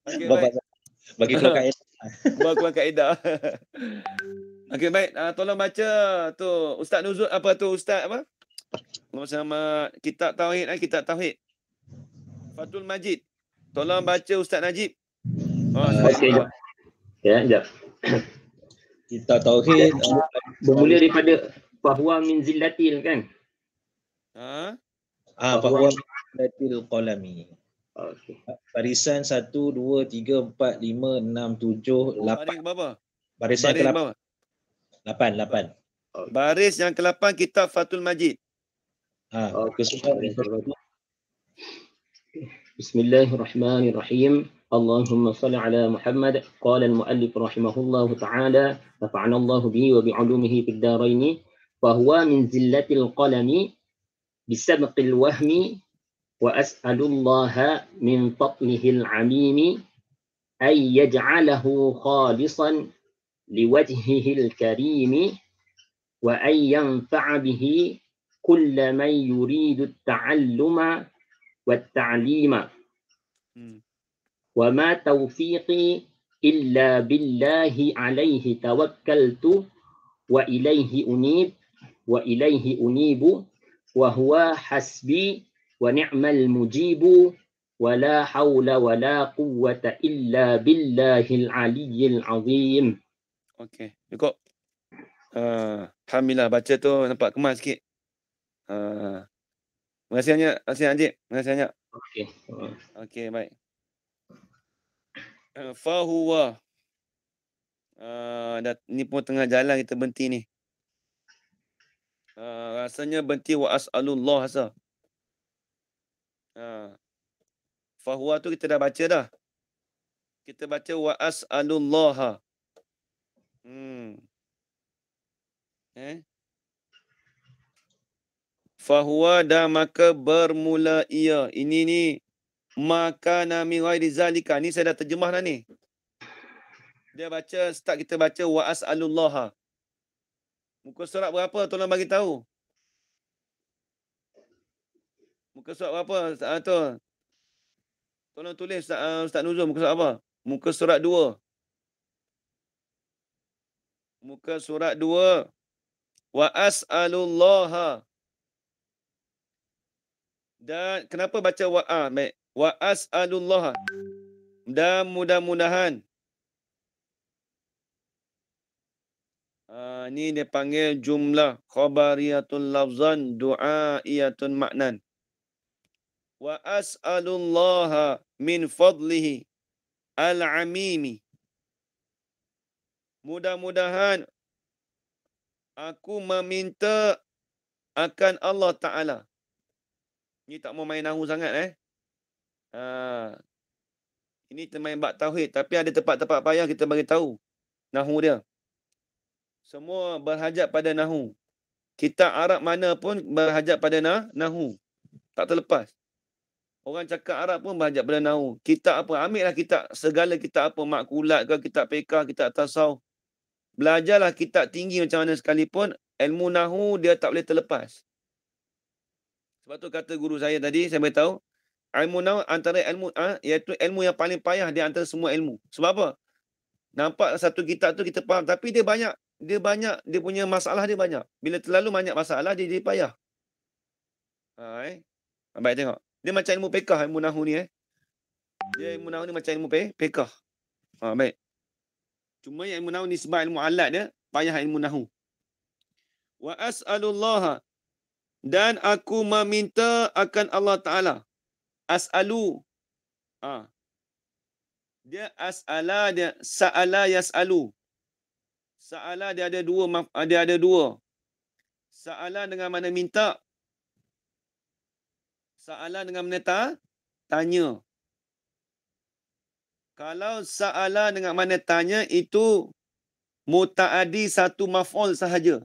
Okey, baik. Bagi keluar kaedah. Buat keluar kaedah. Okey, baik. Tolong baca tu Ustaz Nuzul, apa tu Ustaz apa? Sama kitab tauhid, kitab tauhid. Fathul Majid. Tolong baca Ustaz Najib. Okey, jap. Ya, jap. Kita tauhid Bermula daripada fahuwa min zillatil kan? bahwa Latil Qalami. Okey. Barisan 1 2 3 4 5 6 7 Baris 8. berapa? Barisan Baris ke berapa? 8. Baris yang ke-8 kitab Fathul Majid. Bismillahirrahmanirrahim. Allahumma salli ala Muhammad. Qala al-muallif rahimahullahu ta'ala, nafa'ana Allah bihi wa bi'ulumihi fid dharain. Fa huwa min zillatil qalami bisabqil wahmi wa as'alullaha min fadlihil 'amimi ay yaj'alahu khalisan liwajhihil karimi wa ay yanfa'a bihi kull man yuridu at-ta'alluma wat-ta'lima wa ma taufiqi illa billahi alaihi tawakkaltu wa ilaihi unibu wa huwa hasbi wa ni'mal mujibu wa la hawla wa la quwwata illa billahil aliyyil azim. Okey, cukup. Alhamdulillah, baca tu nampak kemas sikit. Terima kasih banyak, Encik. Terima kasih banyak. Okey. Okey, baik. Fahuwa. Ni pun tengah jalan kita berhenti ni. Rasanya berhenti wa as'alullah rasa. Fahuwa tu kita dah baca dah. Kita baca wa as'alullah. Fahuwa dah maka bermula ia. Ini ni maka nami ghairi zalika. Ni saya dah terjemah dah ni. Dia baca, start kita baca wa as'alullah. Muka surat berapa? Tolong bagi tahu. Muka surat berapa? Tu. Tolong tulis Ustaz Nuzul, muka surat apa? Muka surat 2. Muka surat 2. Wa as'alullah. Dan kenapa baca wa'a? Baik. Wa as'alullah. Dan mudah-mudahan. Ni dia panggil jumlah khabariyatun lafzan du'aiyatun maknan. Wa as'alullah min fadlihi al-amimi. Mudah-mudahan aku meminta akan Allah Ta'ala. Ni tak mau main nahu sangat Ini kita main bab tauhid, tapi ada tempat-tempat payah kita bagi tahu nahu dia. Semua berhajat pada nahu. Kitab Arab mana pun berhajat pada nahu. Tak terlepas. Orang cakap Arab pun berhajat pada nahu. Kitab apa? Ambil lah kitab, segala kitab apa. Makulat ke, kitab fiqh, kitab tasawuf. Belajarlah kitab tinggi macam mana sekalipun, ilmu nahu dia tak boleh terlepas. Sebab tu kata guru saya tadi, saya beritahu, ilmu nahu antara ilmu, iaitu ilmu yang paling payah di antara semua ilmu. Sebab apa? Nampak satu kitab tu kita faham, tapi dia punya masalah dia banyak. Bila terlalu banyak masalah, dia jadi payah. Baik tengok. Dia macam ilmu fiqh, ilmu nahu ni. Dia ilmu nahu ni macam ilmu fiqh. Baik. Cuma yang ilmu nahu ni sebab ilmu alat dia, payah ilmu nahu. Wa as'alullah. Dan aku meminta akan Allah Ta'ala. As'alu. Dia as'ala, dia sa'ala yas'alu. Sa'ala dia ada dua. Sa'ala dengan mana minta. Sa'ala dengan mana tanya. Kalau sa'ala dengan mana tanya itu muta'adi satu maf'ul sahaja.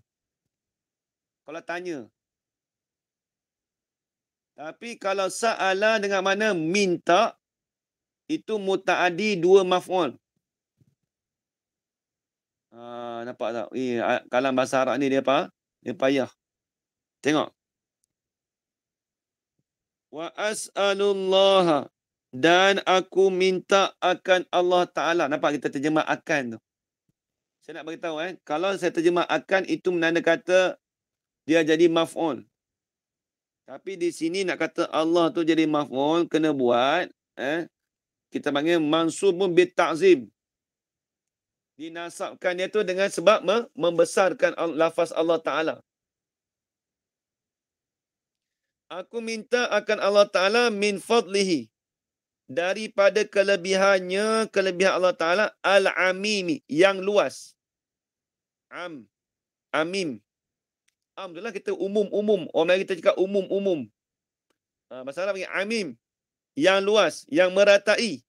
Kalau tanya. Tapi kalau sa'ala dengan mana minta itu muta'adi dua maf'ul. Nampak tak? Kalam bahasa Arab ni dia apa? Dia payah. Tengok. Wa as'alullaha, dan aku minta akan Allah Ta'ala. Nampak kita terjemah akan tu. Saya nak beritahu kalau saya terjemah akan itu menanda kata dia jadi maf'ul. Tapi di sini nak kata Allah tu jadi maf'ul, kena buat kita panggil mansubun bit ta'zim. Dinasabkan dia tu dengan sebab membesarkan lafaz Allah Ta'ala. Aku minta akan Allah Ta'ala min fadlihi, daripada kelebihannya, kelebihan Allah Ta'ala al-amimi, yang luas. Amim. Tu lah kita umum-umum. Orang Melayu kita cakap umum-umum. Bahasa Arab panggil amim. Yang luas, yang meratai.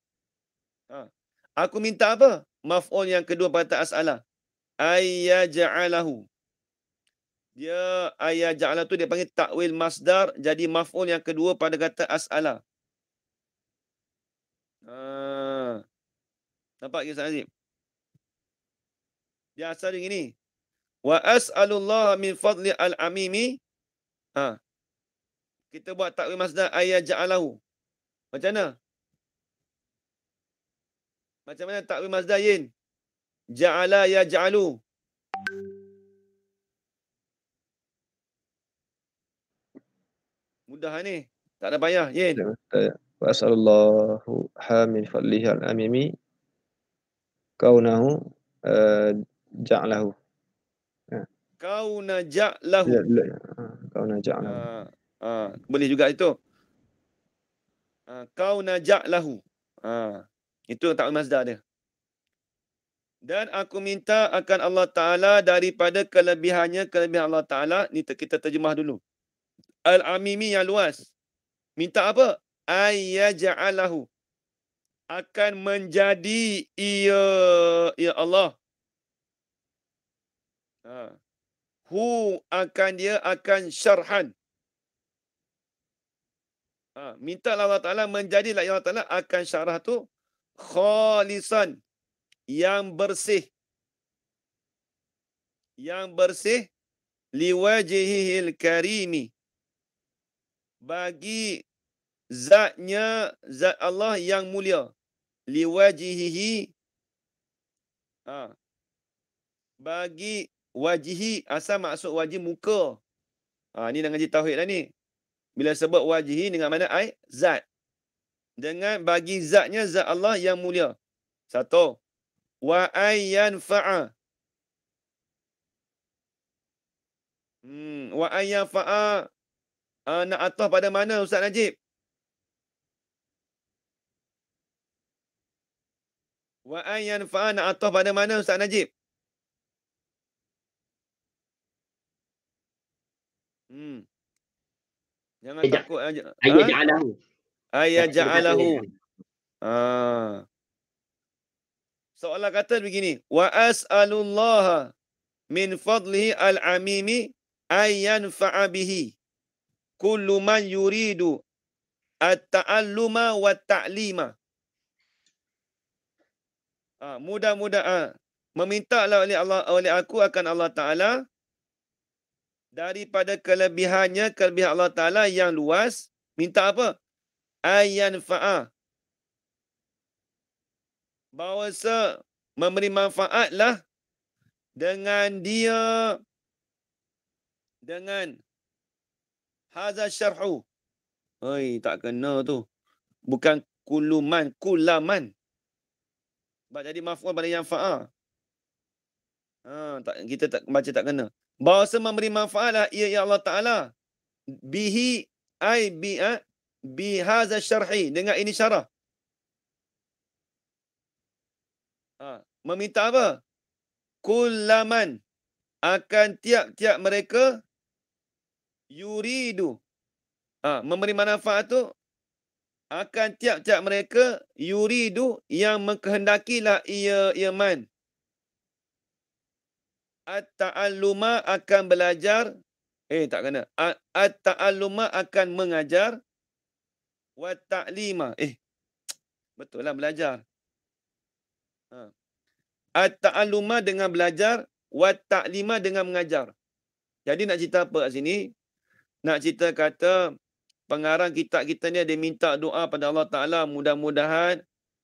Aku minta apa? Maf'ul yang kedua pada as'ala. Ayyaja'alahu. Dia ayyaja'alahu tu dia panggil takwil masdar. Jadi maf'ul yang kedua pada kata as'ala. Nampak kisah Azim? Dia asal dia gini. Wa as'alullah min fadli al-amimi. Kita buat takwil masdar ayyaja'alahu. Macam mana? Macam mana takwil masdar yin? Ja'ala yaj'alu. Mudah ni. Tak ada payah, yin. Wa as'alullahu min fadlihi al-amimi kaunahu ja'lahu. Kauna ja'lahu. Kauna ja'lahu. Boleh juga itu. Kauna ja'lahu. Itu takwil masdar dia. Dan aku minta akan Allah Ta'ala daripada kelebihannya, kelebihan Allah Ta'ala. Ni kita terjemah dulu. Al-amimi yang luas. Minta apa? Ayyaja'alahu. Akan menjadi ia Allah. Akan dia akan syarhan. Minta Allah Ta'ala menjadilah Allah Ta'ala akan syarah tu khalisan, yang bersih. Yang bersih liwajihil karimi, bagi zatnya, zat Allah yang mulia. Liwajihihi, bagi wajihi, asal maksud wajih muka. Ni dah ngaji tauhid dah ni. Bila sebut wajihi dengan mana zat. Dengan bagi zatnya, zat Allah yang mulia. Satu. Wa ayyanfa'a. Wa ayyanfa'a. Nak atah pada mana Ustaz Najib? Wa ayyanfa'a nak atah pada mana Ustaz Najib? Jangan takut aja. Ayyaja'alahu. Ayyaja'alahu. Soalan kata begini. Wa as'alullaha min fadlihi al-amimi ayyanfa'a bihi kullu man yuridu at-ta'alluma wa ta'lima. Mudah-mudahan memintalah oleh aku akan Allah Ta'ala daripada kelebihannya, kelebihan Allah Ta'ala yang luas. Minta apa? Ayyanfa'a. Bahawasa memberi manfaatlah dengan dia, dengan hadza syarhu. Tak kena tu. Bukan kuluman, kulaman. Jadi maf'ul pada yang fa'a. Kita tak baca tak kena. Bahawasa memberi manfaatlah ia ya Allah Ta'ala. Bihi ay bi hadza syarhi, dengan ini syarah. Meminta apa? Kullaman, akan tiap-tiap mereka yuridu. Memberi manfaat tu akan tiap-tiap mereka yuridu yang mengkehendakilah ia man. At-ta'alluma akan belajar. Tak kena. At-ta'alluma akan mengajar. Wa ta'lima. Betul lah belajar. At-ta'alluma dengan belajar. Wa ta'lima dengan mengajar. Jadi nak cerita apa kat sini? Nak cerita kata pengarang kitab kita ni dia minta doa pada Allah Ta'ala. Mudah-mudahan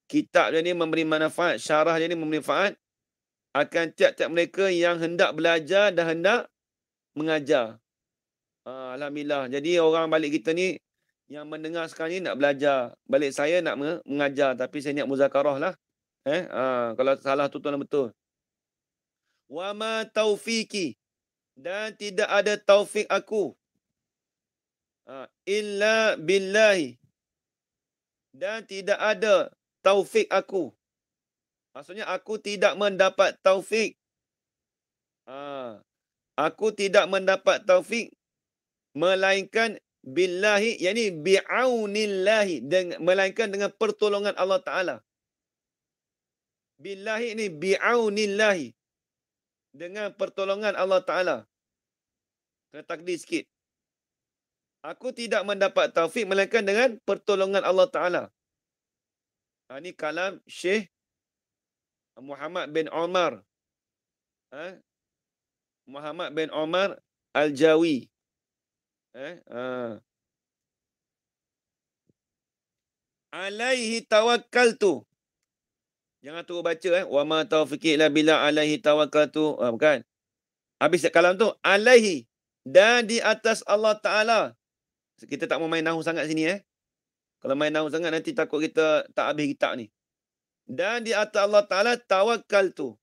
kitab dia ni memberi manfaat. Syarah dia ni memberi manfaat. Akan tiap-tiap mereka yang hendak belajar dan hendak mengajar. Alhamdulillah. Jadi orang balik kita ni yang mendengar sekarang ni nak belajar. Balik saya nak mengajar. Tapi saya niat muzakarah lah. Kalau salah tu tuan betul. Wa ma taufiqi. Dan tidak ada taufik aku. Illa billahi. Dan tidak ada taufik aku. Maksudnya aku tidak mendapat taufik. Aku tidak mendapat taufik. Melainkan billahi. Yani bi'aunillahi. Melainkan dengan pertolongan Allah Ta'ala. Billahi ini bi'aunillahi. Dengan pertolongan Allah Ta'ala. Kena takdir sikit. Aku tidak mendapat taufik. Melainkan dengan pertolongan Allah Ta'ala. Ini kalam Syekh Muhammad bin Umar. Muhammad bin Umar Al-Jawi. Alaihi tawakkaltu. Jangan terus baca. Wa ma taufiqi illa billah alaihi tawakkaltu. Bukan. Habis kalam tu. Alaihi. Dan di atas Allah Ta'ala. Kita tak mau main nahu sangat sini. Kalau main nahu sangat nanti takut kita tak habis kitab ni. Dan di atas Allah Ta'ala tawakkaltu.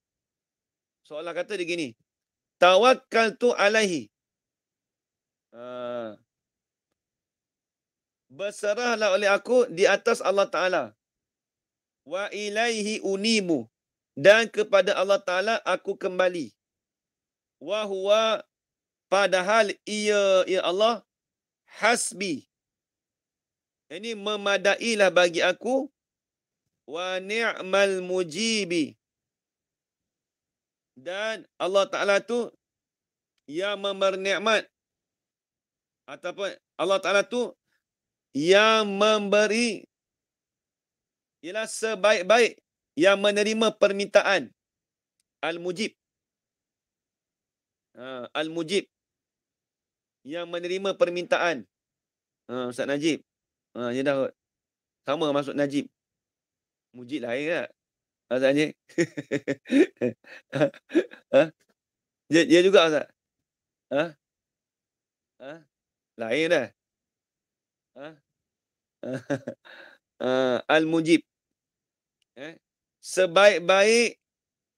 Soalan kata dia gini. Tawakkaltu alaihi. Berserahlah oleh aku di atas Allah Ta'ala. Wa ilaihi unimu. Dan kepada Allah Ta'ala aku kembali. Wa huwa padahal ia Allah hasbi. Ini memadailah bagi aku. Wa ni'mal mujibi. Dan Allah Ta'ala tu yang memberi nikmat. Ataupun Allah Ta'ala tu yang memberi ialah sebaik-baik yang menerima permintaan. Al-Mujib. Al-Mujib. Yang menerima permintaan. Ustaz Najib. Dia dah sama masuk Najib. Mujib lain tak? Ustaz Najib. Dia juga Ustaz? Lain dah. Al-Mujib. Sebaik-baik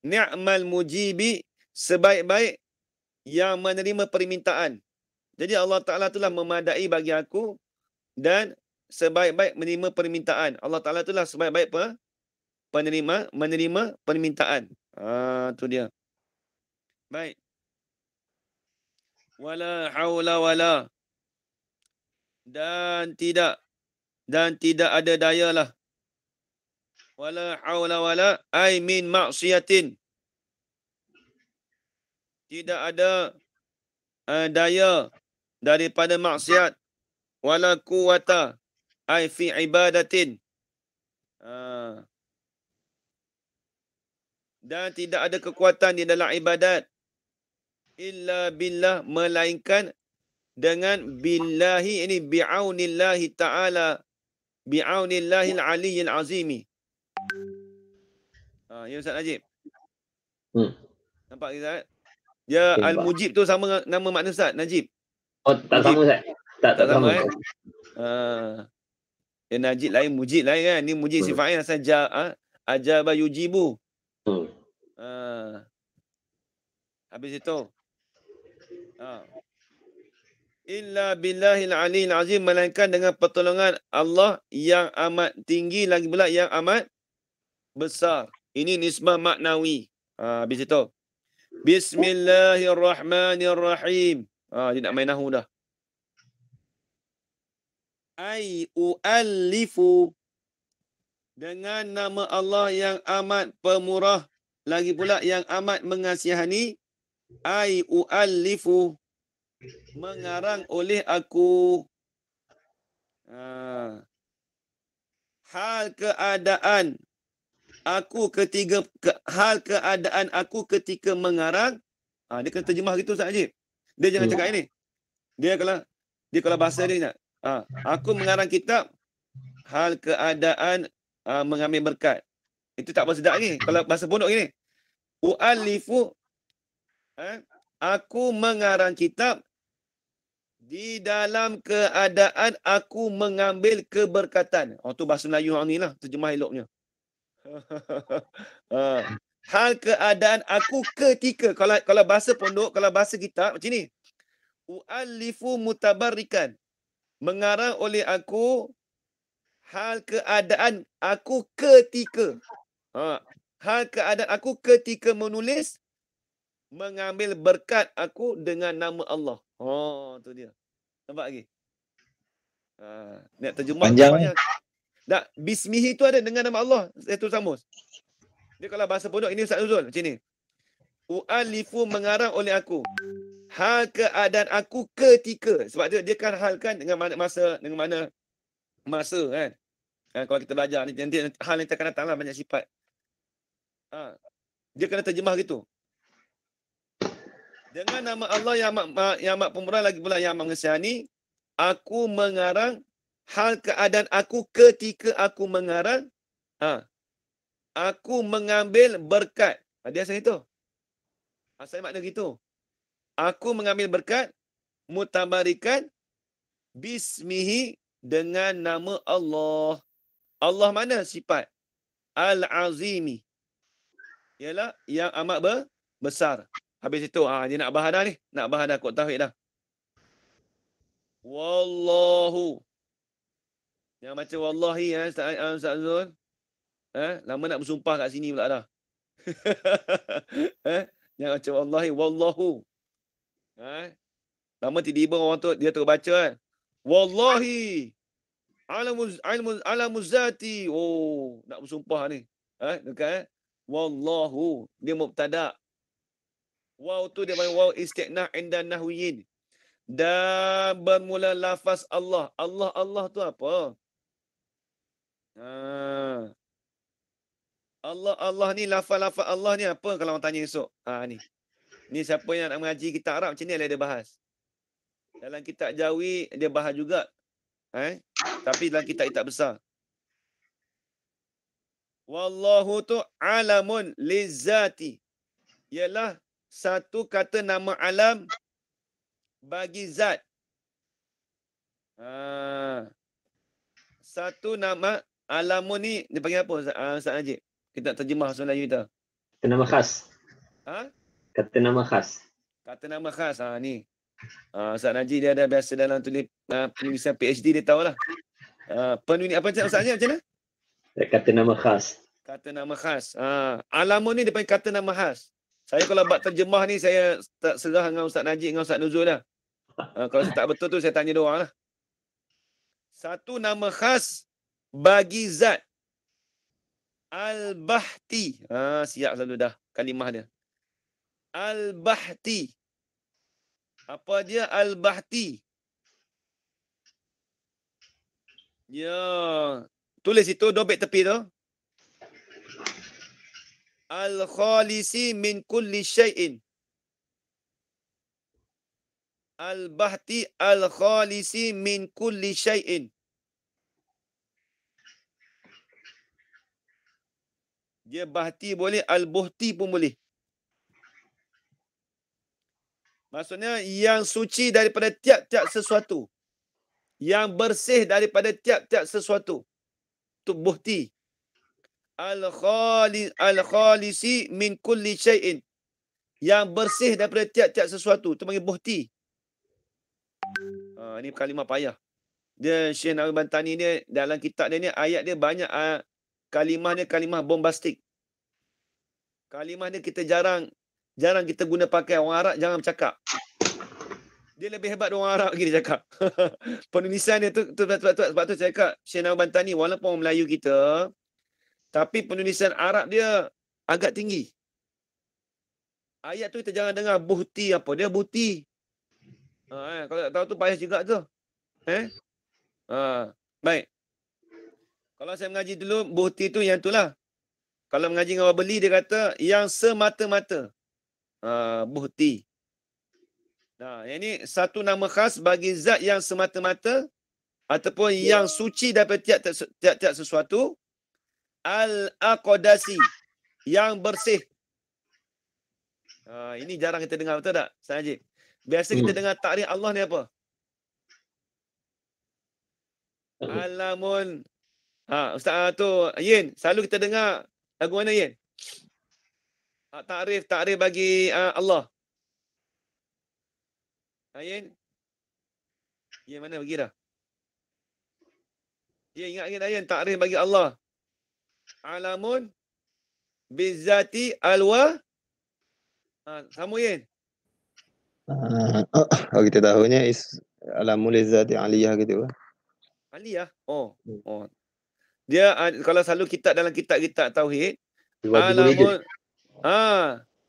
ni'mal mujibi. Sebaik-baik yang menerima permintaan. Jadi Allah Ta'ala itulah memadai bagi aku. Dan sebaik-baik menerima permintaan. Allah Ta'ala itulah sebaik-baik menerima permintaan. Tu dia. Baik. Wala haula wala. Dan tidak ada daya lah. Wala haula wala ay min maksiatin. Tidak ada daya daripada maksiat. Wala quwata ay fi ibadatin. Dan tidak ada kekuatan di dalam ibadat. Illa billah, melainkan dengan billahi, ini bi'aunillahi ta'ala, bi'aunillahil aliyyil azimi. Ya Ustaz Najib. Nampak Ustaz? Dia Al-Mujib tu sama nama makna Ustaz Najib. Tak sama Ustaz. Tak sama. Ya Najib lain, Mujib lain kan. Ni Mujib sifatnya asal ajaba yujibu. Habis itu. Illa billahil aliyil azim, melainkan dengan pertolongan Allah yang amat tinggi, lagi pula yang amat besar. Ini nisbah maknawi. Habis itu. Bismillahirrahmanirrahim. Dia nak main nahu dah. Ai u'allifu. Dengan nama Allah yang amat pemurah, lagi pula yang amat mengasihani. Ai u'allifu. Mengarang oleh aku. Hal keadaan aku ketika mengarang. Dia kena terjemah gitu Ustaz Najib. Dia jangan cakap ini. Dia kalau bahasa dia nak. Aku mengarang kitab hal keadaan mengambil berkat. Itu tak bersedap ni. Kalau bahasa pondok gini. U'allifu. Aku mengarang kitab di dalam keadaan aku mengambil keberkatan. Tu bahasa Melayu hang ni lah. Terjemah eloknya. Hal keadaan aku ketika. Kalau bahasa pondok, kalau bahasa kitab macam ni. U'allifu mutabarrikan. Mengarang oleh aku hal keadaan aku ketika. Hal keadaan aku ketika menulis mengambil berkat aku dengan nama Allah. Tu dia. Nampak lagi? Nak terjemah Panjang. Tak, bismihi tu ada dengan nama Allah. Itu Samus. Dia kalau bahasa pondok ini Ustaz Nuzul macam ni. U'alifu mengarang oleh aku. Hal keadaan aku ketika. Sebab dia kan hal kan dengan mana masa kan. Kalau kita belajar nanti hal yang akan datang lah banyak sifat. Dia kena terjemah gitu. Dengan nama Allah yang amat pemurah lagi pula yang amat mengasihani, aku mengarang hal keadaan aku ketika aku mengarang, aku mengambil berkat. Dia asal itu. Asal makna gitu. Aku mengambil berkat, mutabarikan, bismihi, dengan nama Allah. Allah mana sifat? Al-Azimi. Ialah yang amat besar. Habis itu, dia nak bahas dah ni. Nak bahas dah kot tauhid dah. Wallahu. Yang macam wallahi, Ustaz Azul. Lama nak bersumpah kat sini pula dah. Yang macam wallahi, wallahu. Lama tiba-tiba orang tu, dia tu baca kan. Wallahi. Alamuz zati. Nak bersumpah ni. Dekat wallahu. Dia mubtada'. Waw tu dia panggil waw istiqnah inda nahwiyin. Dan bermula lafaz Allah. Allah tu apa? Allah ni lafaz Allah ni apa kalau orang tanya esok? Ni siapa yang nak mengaji kitab Arab macam ni dia bahas. Dalam kitab Jawi dia bahas juga. Tapi dalam kitab besar. Wallahu tu alamun lizzati. Ialah satu kata nama alam bagi zat. Satu nama alamun ni dia panggil apa Ustaz Najib? Kita terjemah bahasa Melayu kita. Kata nama khas. Kata nama khas. Kata nama khas. Ni. Ustaz Najib dia ada biasa dalam penulisan PhD dia tahulah. Penulis apa Ustaz Najib macam mana? Kata nama khas. Kata nama khas. Alamun ni dia panggil kata nama khas. Saya kalau buat terjemah ni, saya tak serah dengan Ustaz Najib dengan Ustaz Nuzul lah. Kalau saya tak betul tu, saya tanya dia orang lah. Satu nama khas bagi zat. Al-Bahti. Siap selalu dah kalimah dia. Al-Bahti. Apa dia Al-Bahti? Ya. Tulis itu, dobek tepi tu. Al-Khalisi min kulli syai'in. Al-Bahti Al-Khalisi min kulli syai'in. Dia Bahti boleh, Al-Buhti pun boleh. Maksudnya yang suci daripada tiap-tiap sesuatu. Yang bersih daripada tiap-tiap sesuatu. Itu Buhti. Al-Khalisi min kulli syai'in. Yang bersih daripada tiap-tiap sesuatu. Itu panggil Buhti. Ini kalimah payah. Dia Syekh Nawawi Bantani dia dalam kitab dia ni ayat dia banyak kalimah dia kalimah bombastik. Kalimah dia kita jarang kita guna pakai. Orang Arab jangan bercakap. Dia lebih hebat orang Arab lagi dia cakap. Penulisan dia tu sebab tu saya cakap Syekh Nawar Bantani walaupun orang Melayu kita, tapi penulisan Arab dia agak tinggi. Ayat tu kita jangan dengar buhti apa. Dia buhti. Kalau tak tahu tu payah juga tu. Baik. Kalau saya mengaji dulu, buhti tu yang itulah. Kalau mengaji dengan orang beli, dia kata yang semata-mata. Buhti. Nah, yang ini satu nama khas bagi zat yang semata-mata ataupun yang suci daripada tiap-tiap sesuatu. Al-Aqdasi, yang bersih. Ini jarang kita dengar, betul tak? Saja. Biasa kita dengar takrif Allah ni apa? Alamun. Ustaz tu Yin, selalu kita dengar lagu mana Yin? Takrif bagi Allah. Yin? Yin mana bagi dah? Yin ingat Yin takrif bagi Allah. Alamun bizati alwa. Kamu Yin? Kita tahunya alamul izzati aliyah gitu. Aliyah? Dia kalau selalu dalam kitab-kitab tauhid, alamun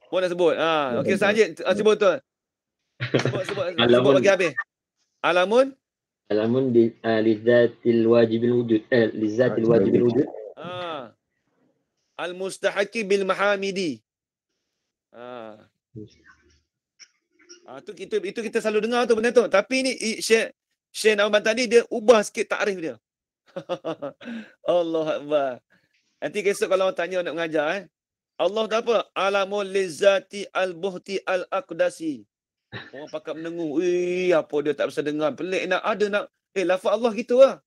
pun nak sebut. Okey saja sebut tu. Sebut bagi habis. Alamun lizatil wajibil wujud. Lizatil wajibil wujud. Al-mustahaqi bil mahamidi. Itu kita selalu dengar tu benda tu. Tapi ni Syekh Nawar Bantani dia ubah sikit takrif dia. Allah Akbar. Nanti besok kalau orang tanya nak mengajar Allah tu apa? Alamul lizati al-buhti al-aqdasi. Orang pakat mendengung. Apa dia tak bisa dengar. Pelik nak. Lafaz Allah gitu lah.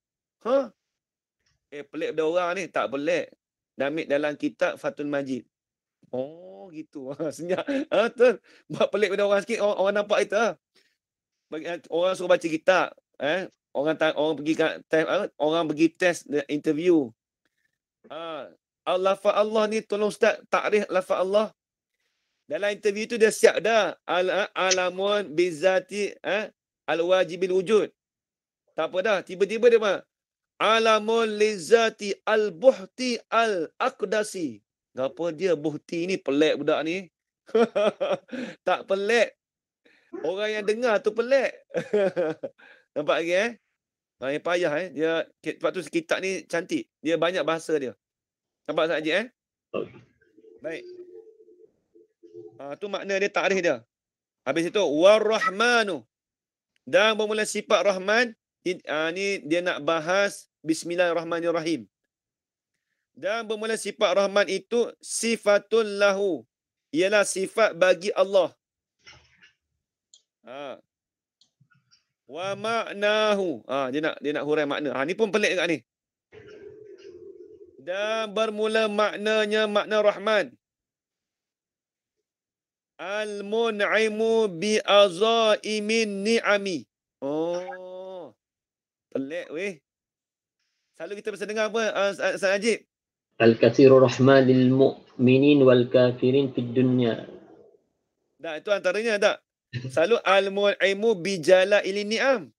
Pelik pada orang ni. Tak pelik. Damit dalam kitab Fathul Majid. Gitu. Senyap. Betul. Buat pelik pada orang sikit. Orang nampak itu. Orang suruh baca kitab. Orang pergi test interview. Lafaz Allah ni tolong Ustaz takrif lafaz Allah. Dalam interview tu dia siap dah. Alamun bizati al-wajibil wujud. Tak apa dah. Tiba-tiba dia apa? Alamun lizati al-buhti al-aqdasi. Apa dia buhti ni? Pelik budak ni. Tak pelik. Orang yang dengar tu pelik. Nampak lagi yang payah dia. Sebab tu kitab ni cantik. Dia banyak bahasa dia. Nampak saja Baik. Tu makna dia takrif dia. Habis itu War-Rahmanu. Dan bermula sifat Rahman. Ni dia nak bahas Bismillahirrahmanirrahim. Dan bermula sifat Rahman itu sifatul lahu. Ialah sifat bagi Allah. Wa ma'nahu. Dia nak hurai makna. Ni pun pelik juga ni. Dan bermula maknanya makna Rahman. Al-mun'imu bi'azaimin ni'ami. Pelik weh. Selalu kita bisa dengar apa Ustaz Najib? Al-kathiru rahman lil mu'minin wal kafirin fid dunya. Itu antaranya tak? Selalu al-mun'imu bijalail ni'am.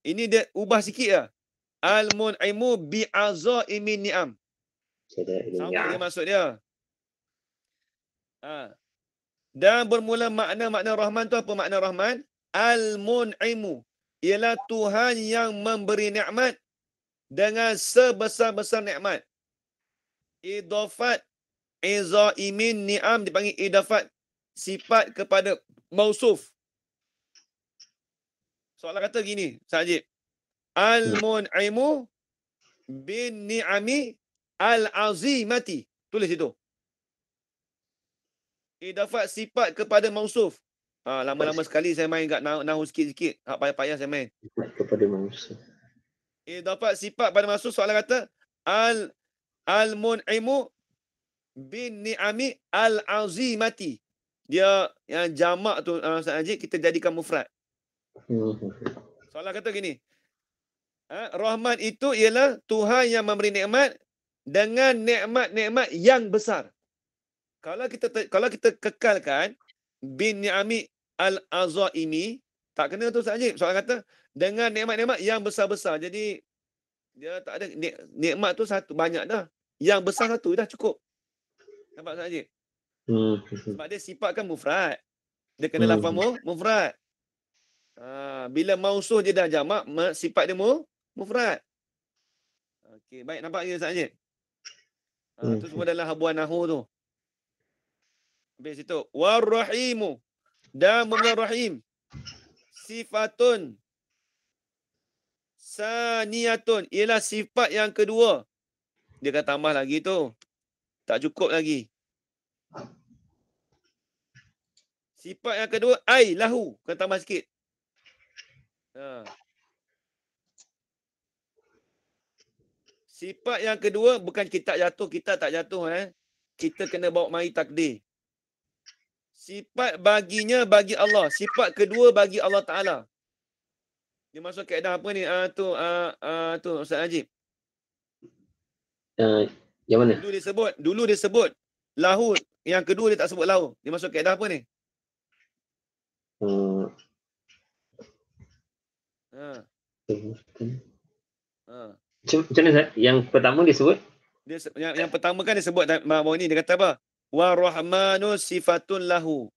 Ini dia ubah sikit lah. Al-mun'imu bi'azaimin ni'am. Sama dia maksud dia. Dan bermula makna Rahman tu apa makna Rahman? Al-mun'imu. Ialah Tuhan yang memberi nikmat dengan sebesar-besar nikmat. Idafat izaimin ni'am dipanggil idafat sifat kepada mausuf. Soalan kata gini, Sajib. Al-mun'imu bin ni'ami al-azimati. Tulis itu. Idafat sifat kepada mausuf. Lama-lama sekali saya main kat nahu sikit-sikit. Hak payah-payah saya main. Kepada manusia. Dapat sifat pada maksud soalan kata al-mun'imu bin ni'ami al-azimati. Dia yang jamak tu Ustaz Najib kita jadikan mufrad. Soalan kata gini. Rahman itu ialah Tuhan yang memberi nikmat dengan nikmat-nikmat yang besar. Kalau kita kekalkan bin ni'ami al-azaimi. Tak kena tu Ustaz Ajib. Soalan kata dengan nikmat-nikmat yang besar-besar. Jadi dia tak ada nikmat tu satu banyak dah. Yang besar satu dah cukup. Nampak Ustaz Ajib? Sebab dia sifat kan mufrad. Dia kena lafaz mufrad. Bila mausuh dia dah jamak, sifat dia mufrad. Okey, baik nampak ke Ustaz Ajib? Tu semua dalam habuan nahu tu. Habis itu war-rahimu dan bermula rahim sifatun saniyatun ialah sifat yang kedua. Dia kata tambah lagi tu. Tak cukup lagi. Sifat yang kedua ai lahu. Kena tambah sikit. Sifat yang kedua bukan kita jatuh, kita tak jatuh Kita kena bawa mari takdir. Sifat baginya bagi Allah. Sifat kedua bagi Allah Ta'ala. Dia masuk kaedah apa ni? Tu Ustaz Najib. Yang mana? Dulu dia sebut lahu. Yang kedua dia tak sebut lahu. Dia masuk kaedah apa ni? Macam mana Ustaz? Yang pertama dia sebut? Yang pertama kan dia sebut bawah ni. Dia kata apa? War-Rahmanu sifatun lahu.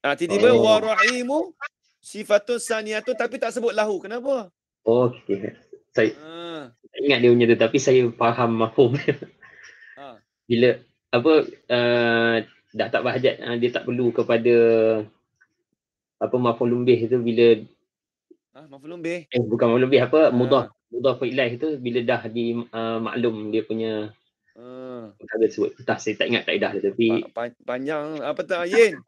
Tiba-tiba war-Rahimu sifatun saniyatun tapi tak sebut lahu. Kenapa? Okey. Saya ingat dia punya tu tapi saya faham mafhum dia. Bila dah tak berhajat, dia tak perlu kepada maf'ul bih tu bila maf'ul bih. Bukan maf'ul bih mudhaf ilaih tu bila dah di maklum dia punya ada sebut. Entah saya tak ingat kaedah dia tapi panjang apa tak Yin?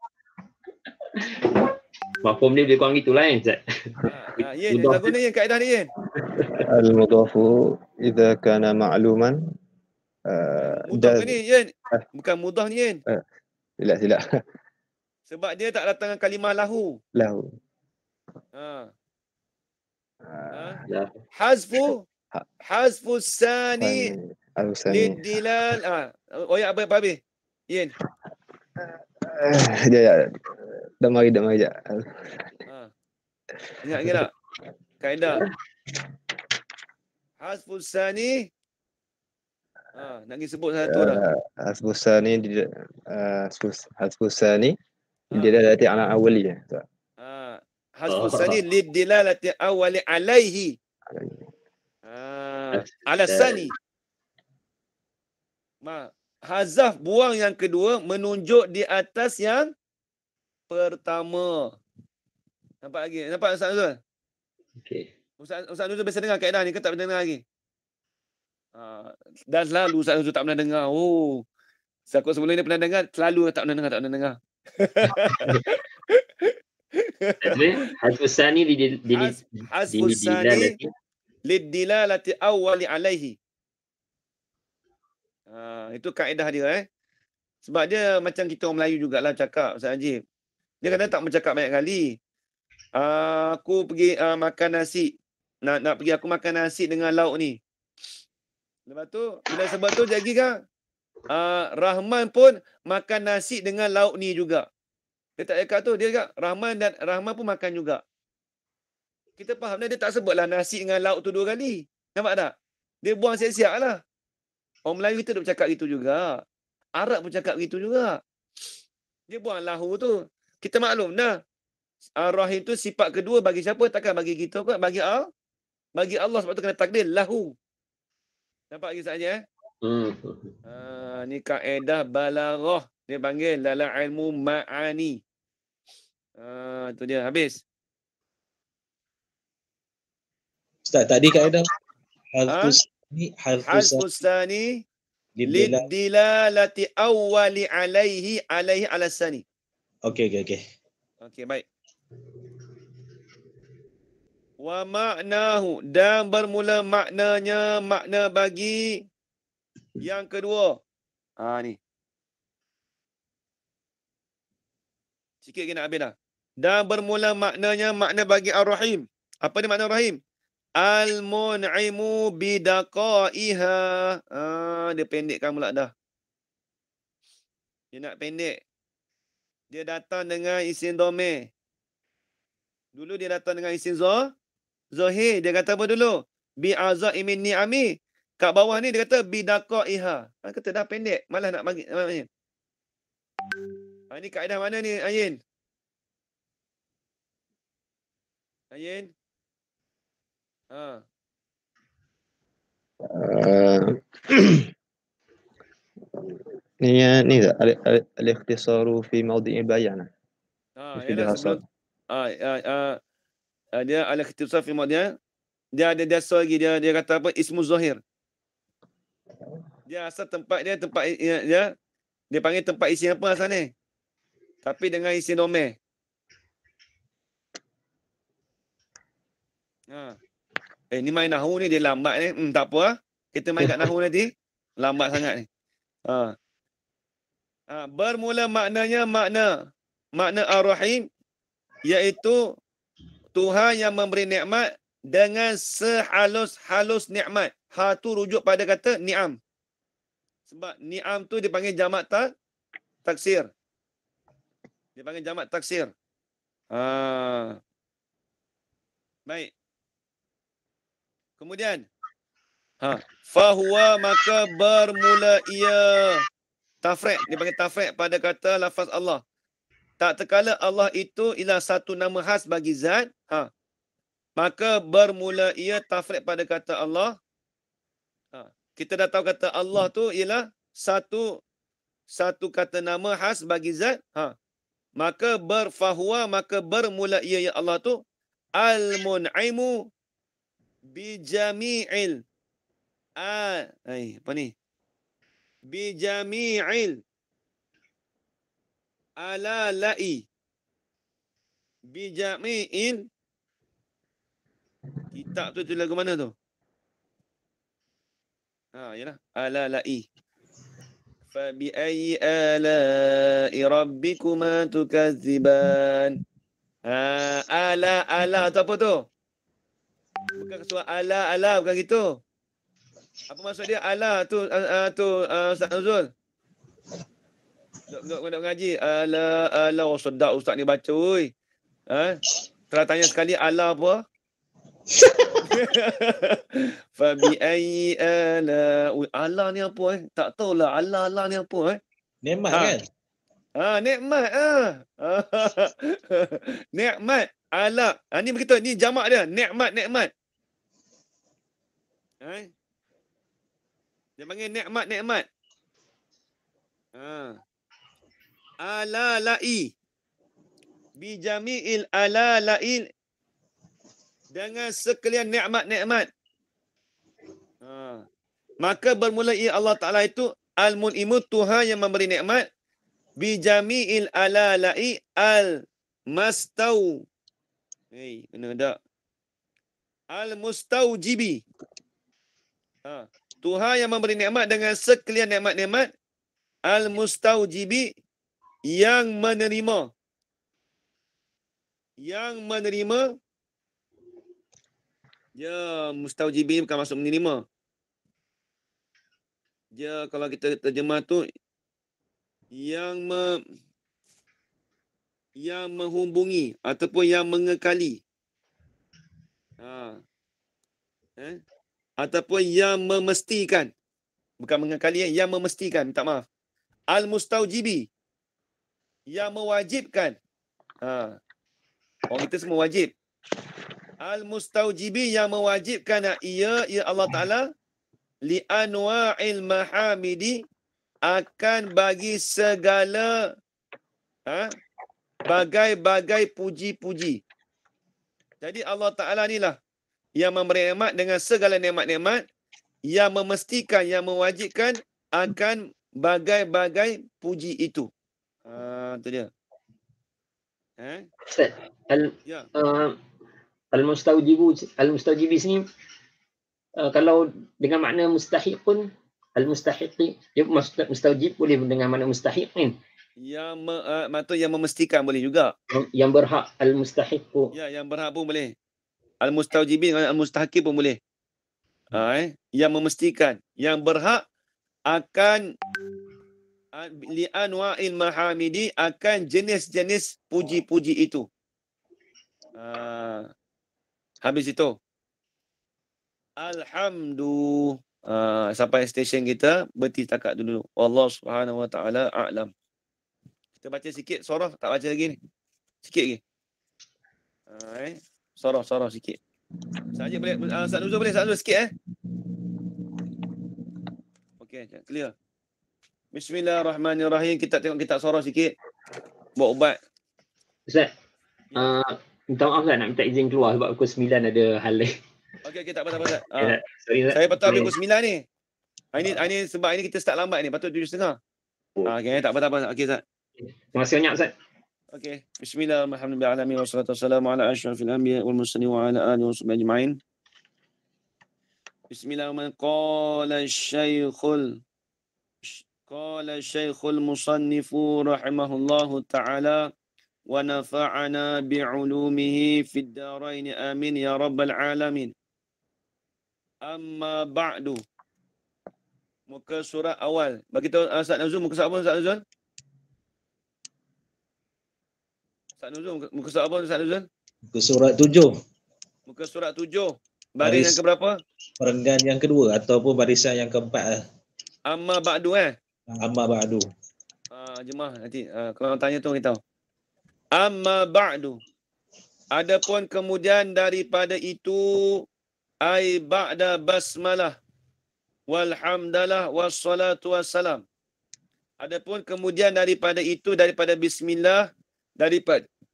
Mafhum dia lebih kurang gitulah Ustaz. Yin, lagu ni kaedah ni Yin. Al-mudhafu idza kana ma'luman mudah ni Yin. Bukan mudah ni Yin. Silap. Sebab dia tak datang dengan kalimah lahu. Lahu. Hazfu sani lidilal. Ya apa habis? Yin. Ya. Dah mari jap. Ingat ke tak? Kaedah. Hazfu sani. Nak pergi sebut satu dah. Hazfu sani dilalati ala awali. Hazfu sani lidilalati awali alaihi. Ala sani. Hazaf buang yang kedua menunjuk di atas yang pertama. Nampak lagi? Nampak Ustaz Nuzul? Okey. Ustaz Nuzul biasa dengar kaedah ni ke tak pernah dengar lagi? Dan selalu Ustaz Nuzul tak pernah dengar. Siapa sebelum ni pernah dengar, selalu tak pernah dengar. Hasfusani lidilalati awwali alaihi. Itu kaedah dia Sebab dia macam kita orang Melayu jugalah cakap Ustaz Najib. Dia kadang tak bercakap banyak kali. Aku pergi makan nasi. Nak pergi aku makan nasi dengan lauk ni. Lepas tu bila sebab tu jadi kan Rahman pun makan nasi dengan lauk ni juga. Dia tak cakap tu, dia cakap Rahman pun makan juga. Kita faham dia tak sebutlah nasi dengan lauk tu 2 kali. Nampak tak? Dia buang siap-siap lah. Orang Melayu kita duk cakap gitu juga. Arab pun cakap gitu juga. Dia buang lahu tu. Kita maklum dah. Ar-Rahim tu sifat kedua bagi siapa? Takkan bagi kita kot. Bagi Allah sebab tu kena takdir lahu. Nampak lagi saja ni kaedah balaghah. Dia panggil dalam ilmu ma'ani. Tu dia habis. Ustaz tadi kaedah Hazfus sani lidilalati awwali alaihi ala sani. Okey. Okey, baik. Wa ma'nahu dan bermula maknanya makna bagi yang kedua. Ni. Sikit lagi nak habis dah. Dan bermula maknanya makna bagi Ar-Rahim. Apa ni makna Rahim? Al-mun'imu bidaqaiha. Dia pendekkan pula dah. Dia nak pendek. Dia datang dengan isim dhamir. Dulu dia datang dengan isim zahir. Dia kata apa dulu? Bi azaimin ni'ami. Kat bawah ni dia kata bidaqaiha. Kata dah pendek, malah nak bagi. Ini kaedah mana ni, Ayin? Ayin? ni al-ikhtisaru fi mawdi'i bayan. Yalah sebelum dia al-ikhtisar fi mawdi'i. Dia ada dasar lagi, dia kata apa? Ismu zahir. Dia asal tempat dia dia panggil tempat isim apa asal ni? Tapi dengan isim domain. Ni main nahu ni dia lambat ni. Tak apa lah. Kita main kat nahu nanti. Lambat sangat ni. Bermula maknanya makna ar-rahim, iaitu Tuhan yang memberi nikmat dengan sehalus-halus nikmat. Ha tu rujuk pada kata ni'am. Sebab ni'am tu dipanggil jamak taksir. Dia panggil jamak taksir. Baik. Kemudian fahuwa, maka bermula ia. Tafriq, dia panggil tafriq pada kata lafaz Allah. Tak terkala Allah itu ialah satu nama khas bagi zat, maka bermula ia tafriq pada kata Allah. Kita dah tahu kata Allah tu ialah satu kata nama khas bagi zat. Maka maka bermula ia ya Allah tu al-mun'imu bijami'il bijami'il alala'i bijami'il. Kitab tu lagu mana tu? Yalah, alala'i. Fa bi ayyi ala'i rabbikuma tukadziban. Ala tu apa tu? Bukan surah ala bukan gitu. Apa maksud dia ala tu Ustaz Nuzul? Dok ngaji ala sedap ustaz ni baca oi. Telah tanya sekali ala apa? Fa bi ayyi ala ni apa Tak tahulah ala ni apa Nikmat kan? Nikmat nikmat ala. Ni begitu, ni jamak dia, nikmat. Dia panggil nikmat. Alala'i bijami'il alala'il, dengan sekalian nikmat. Maka bermula ia Allah Ta'ala itu al-mun'imu, Tuhan yang memberi nikmat, bijami'il alala'i al-mastau. Kena tak? Al-mustaujibi. Tuhan yang memberi nikmat dengan sekalian nikmat-nikmat, al-mustaujibi, yang menerima. Ya, mustaujibi bukan maksud menerima. Dia kalau kita terjemah tu yang menghubungi ataupun yang mengekali. Ataupun yang memestikan. Bukan mengekali, yang memestikan. Minta maaf. Al-mustaujibi, yang mewajibkan. Orang kita semua wajib. Al-mustaujibi, yang mewajibkan ia Allah Ta'ala li anwa'il mahamidi, akan bagi segala bagai-bagai puji-puji. Jadi Allah Ta'ala inilah yang memberi nikmat dengan segala nikmat-nikmat, yang memestikan, yang mewajibkan akan bagai-bagai puji itu. Itu dia. Ustaz, al-mustaujibi sini kalau dengan makna mustahik pun, al-mustahiqi, dia mustaujib boleh dengan makna mustahik kan? Yang memestikan boleh juga. Yang berhak, al-mustahiqu. Ya, yang berhak pun boleh. Al-mustaujibi dengan al-mustahiki pun boleh. Yang memestikan, yang berhak akan li anwa'il mahamidi, akan jenis-jenis puji-puji itu. Habis itu alhamdu. Sampai stesen kita berhenti setakat dulu. Allah Subhanahu wa taala a'lam. Kita baca sikit surah, tak baca lagi ni. Sikit lagi. Surah sikit. Saja boleh Ustaz Nuzul boleh sikit Okey, clear. Bismillahirrahmanirrahim. Kita tengok kitab surah sikit. Buat ubat. Ustaz. Minta maaf Ustaz, nak minta izin keluar sebab pukul 9 ada hal lain. Okey, tak apa. Sorry, Saya patut ambil pukul 9 ni. Ini sebab ini kita start lambat ni. Patut 7.30. Okey, tak apa. Okey, Ustaz. Terima kasih banyak Ustaz. Okey. Bismillahirrahmanirrahim. Wassalatu wassalamu ala asyrafil anbiya wal mursalin wa ala alihi washabbihi ajma'in. Bismillahirrahmanirrahim. Qala Syekhul Musannifu rahimahullahu ta'ala wa nafa'ana bi'ulumihi fid darain amin ya rabbal alamin. Amma ba'du. Muka surat awal. Bagi tahu Ustaz Nuzul muka surat apa Ustaz Nuzul? Muka surat apa Ustaz Nuzul? Muka surat 7. Muka surat 7. Baris yang keberapa? Perenggan yang kedua ataupun barisan yang keempat. Amma ba'du Amma ba'du. Jemaah nanti kalau tanya tu kita tahu. Amma ba'du. Adapun kemudian daripada itu ai ba'da basmalah walhamdalah wassalatu wassalam. Adapun kemudian daripada itu, daripada bismillah,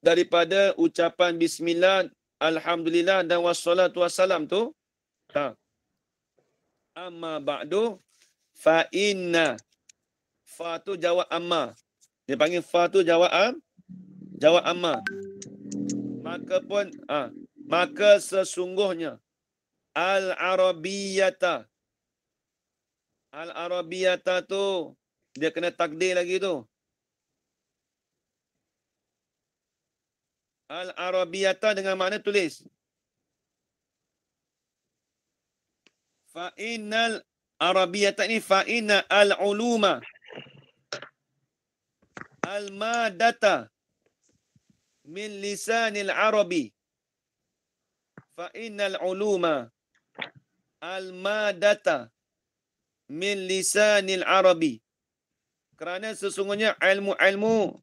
daripada ucapan bismillah, alhamdulillah dan wassalatu wassalam tu, amma ba'du fa inna. Fa tu jawab amma. Dia panggil fa tu jawab amma. Maka sesungguhnya al-arabiyyata tu dia kena takdir lagi tu. Al-arabiyyata dengan makna tulis. Fa innal arabiyyata ni fa inna al-uluma al-madata min lisanil arabi. Fa innal uluma al-madata min lisanil arabi. Kerana sesungguhnya ilmu-ilmu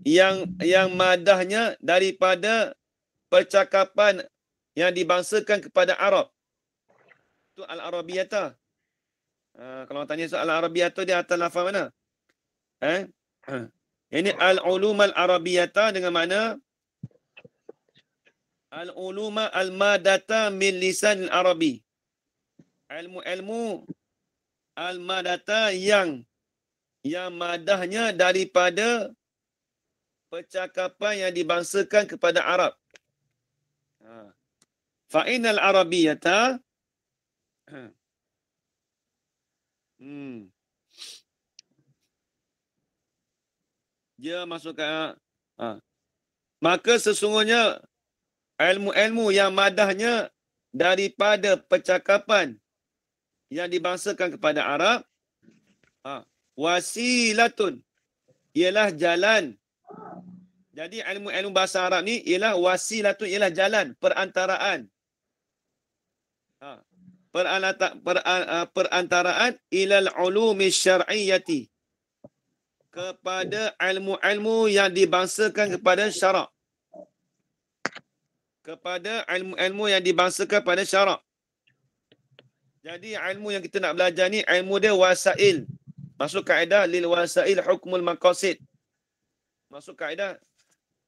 yang madahnya daripada percakapan yang dibangsakan kepada Arab. Itu al-arabiyata. Kalau tanya soal al-arabiyata dia atas lafaz mana? Ini al-ulum al-arabiyata dengan makna al-uluma al-madata min lisan al-arabi. Ilmu-ilmu al-madata yang madahnya daripada percakapan yang dibangsakan kepada Arab. Fa innal arabiyata dia masukkan maka sesungguhnya ilmu-ilmu yang madahnya daripada percakapan yang dibangsakan kepada Arab, wasilatun, ialah jalan. Jadi ilmu-ilmu bahasa Arab ni ialah wasilatun, ialah jalan, perantaraan. Perantaraan ilal ulumi syar'iyyati, kepada ilmu-ilmu yang dibangsakan kepada syarak. Kepada ilmu-ilmu yang dibangsakan pada syarak. Jadi ilmu yang kita nak belajar ni ilmu dia wasail. Masuk kaedah lil wasail hukmul maqasid. Masuk kaedah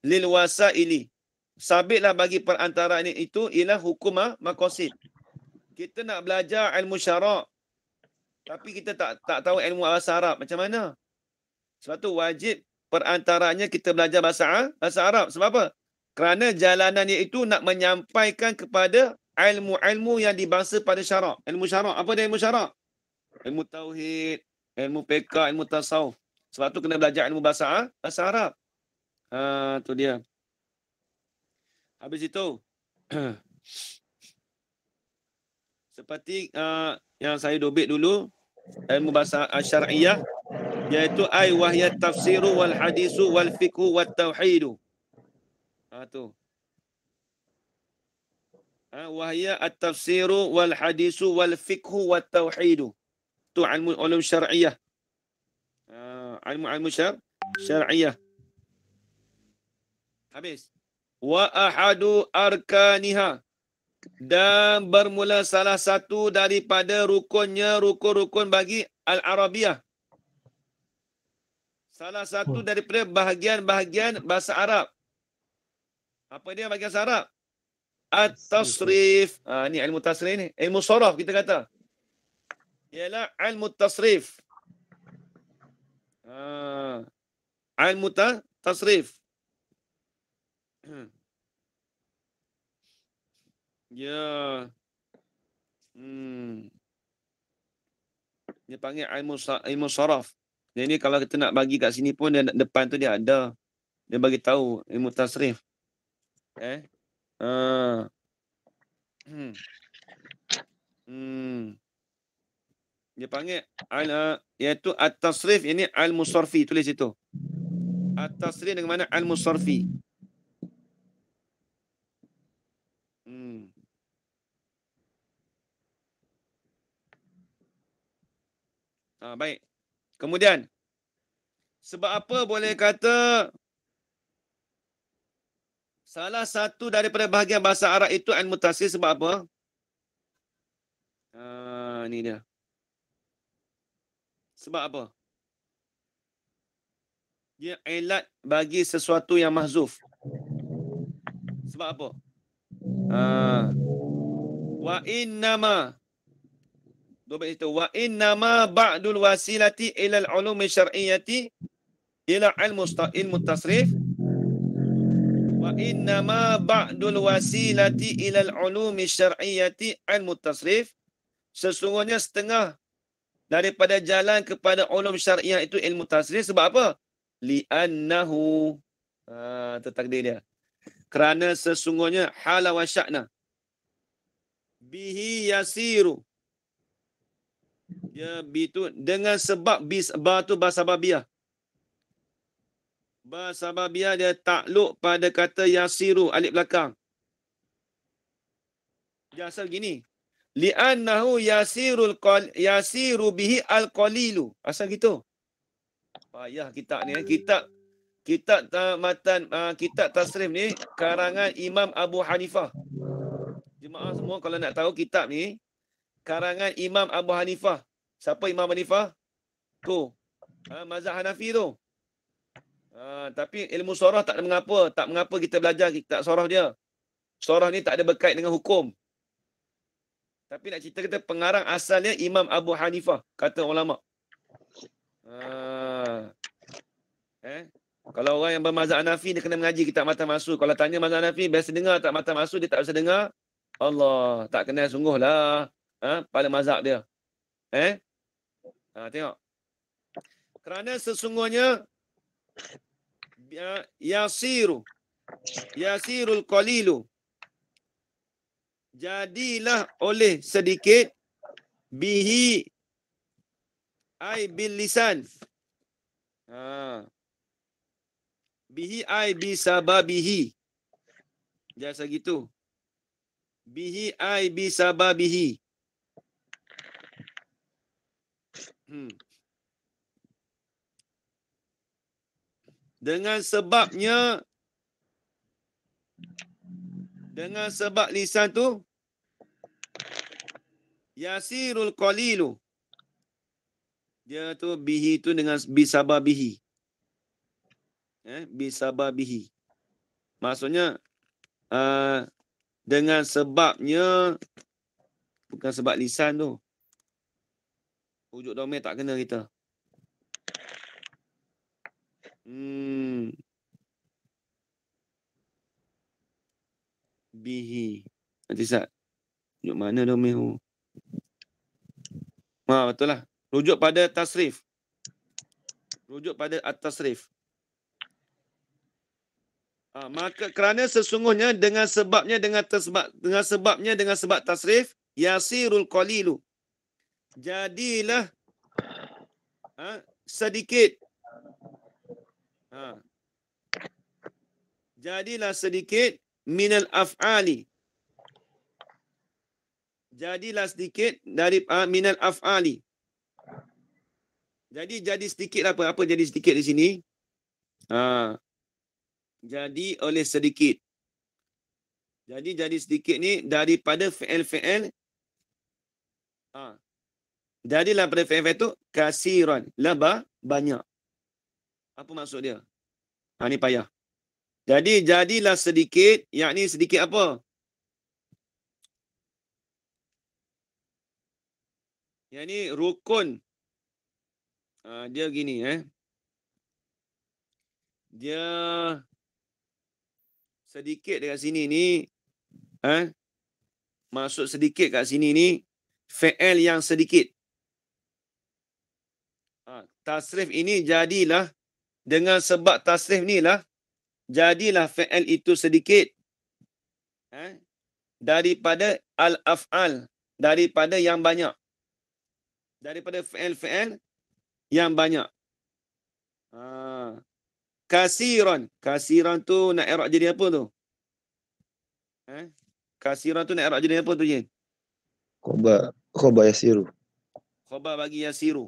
lil wasaili. Sabitlah bagi perantaraan itu ialah hukum maqasid. Kita nak belajar ilmu syarak tapi kita tak tahu ilmu bahasa Arab macam mana? Sebab tu wajib perantaraannya kita belajar bahasa Arab. Sebab apa? Kerana jalanannya itu nak menyampaikan kepada ilmu-ilmu yang dibangsa pada syarak. Ilmu syarak. Apa dia ilmu syarak? Ilmu tauhid, ilmu fiqh, ilmu tasawuf. Sebab tu kena belajar ilmu bahasa Arab. Tu dia. Habis itu seperti yang saya dobit dulu, ilmu bahasa syar'iyah, iaitu ai wahya tafsiru wal hadisu wal fiqhu wat tauhidu. Tu. Wahya at-tafsiru wal hadisu wal fiqhu wat tauhidu. Tu ilmu ulum syar'iyah. Ilmu syar'iyah. Habis. Wa ahadu arkaniha. Dan bermula salah satu daripada rukun-rukun bagi Al-Arabiyah. Salah satu daripada bahagian-bahagian bahasa Arab. Apa dia bahagian bahasa Arab? At-tasrif. Ni ilmu tasrif ni. Ilmu saraf kita kata. Ialah ilmu tasrif. Ilmu tasrif. Ya. Dia panggil ilmu saraf. Jadi ni kalau kita nak bagi kat sini pun dia depan tu dia ada. Dia bagi tahu ilmu tasrif. Dia panggil iaitu at-tasrif, ini ilmu sarfi, tulis itu. At-tasrif dengan mana ilmu sarfi. Baik. Kemudian, sebab apa boleh kata salah satu daripada bahagian bahasa Arab itu ilmu tasrif, sebab apa? Ni dia. Sebab apa? Dia ilat bagi sesuatu yang mahzuf. Sebab apa? Wa innama. Dobit itu. Wa innama ba'dul wasilati ilal ulumi syar'iyyati ila ilmu tasrif. Wa innama ba'dul wasilati ilal ulumi syar'iyyati ilmu tasrif. Sesungguhnya setengah daripada jalan kepada ulum syariah itu ilmu tasrif. Sebab apa? Li'annahu. Itu takdir dia. Kerana sesungguhnya hala wa sya'na. Bihi yasiru. Ya, itu dengan sebab ba tu basababiyah. Basababiyah dia takluk pada kata yasiru, alif belakang. Dia asal gini. Li'annahu yasiru bihi al-qalilu. Asal gitu. Payah kitab ni. Kitab tasrif ni karangan Imam Abu Hanifah. Jemaah semua kalau nak tahu kitab ni karangan Imam Abu Hanifah. Siapa Imam Hanifah? Tu. Mazhab Hanafi tu. Tapi ilmu sorah tak mengapa kita belajar kitab sorah dia. Sorah ni tak ada berkait dengan hukum. Tapi nak cerita kita pengarang asalnya Imam Abu Hanifah, kata ulama. Kalau orang yang bermazhab Hanafi dia kena mengaji kitab Matan Masud. Kalau tanya mazhab Hanafi biasa dengar tak Matan Masud, dia tak biasa dengar. Allah, tak kenal sungguhlah pada mazhab dia. Tengok. Kerana sesungguhnya yasirul qalilu. Jadilah oleh sedikit bihi ai bil lisan. Bihi ai bi sababihi. Biasa gitu. Bihi ai bi sababihi. Dengan sebabnya, dengan sebab lisan tu yasirul qalilu. Dia tu bihi tu dengan bisababihi. Bisababihi. Maksudnya dengan sebabnya, bukan sebab lisan tu. Ujuk domain tak kena kita. Bihi. Nanti Sat. Rujuk mana domain tu? Betul lah. Rujuk pada tasrif. Rujuk pada at-tasrif. Maka kerana sesungguhnya dengan sebab tasrif yasirul qalilu. Jadilah sedikit. Jadilah sedikit minal af'ali. Jadilah sedikit dari minal af'ali. Jadi sedikit apa? Apa jadi sedikit di sini? Jadi oleh sedikit. Jadi sedikit ni daripada fi'il. Jadilah pada fi'il itu kasiran. Lebih banyak. Apa maksud dia? Ni payah. Jadi jadilah sedikit, yakni sedikit apa? Yang ni rukun. Dia gini Dia sedikit dekat sini ni. Maksud sedikit kat sini ni fi'il yang sedikit. Tasrif ini jadilah dengan sebab tasrif ni lah jadilah fi'il itu sedikit. Daripada al-af'al, daripada yang banyak. Daripada fi'il yang banyak. Kasiran. Kasiran tu nak i'rab jadi apa tu? Kasiran tu nak i'rab jadi apa tu, Jin? Khobar yasiru. Khobar bagi yasiru.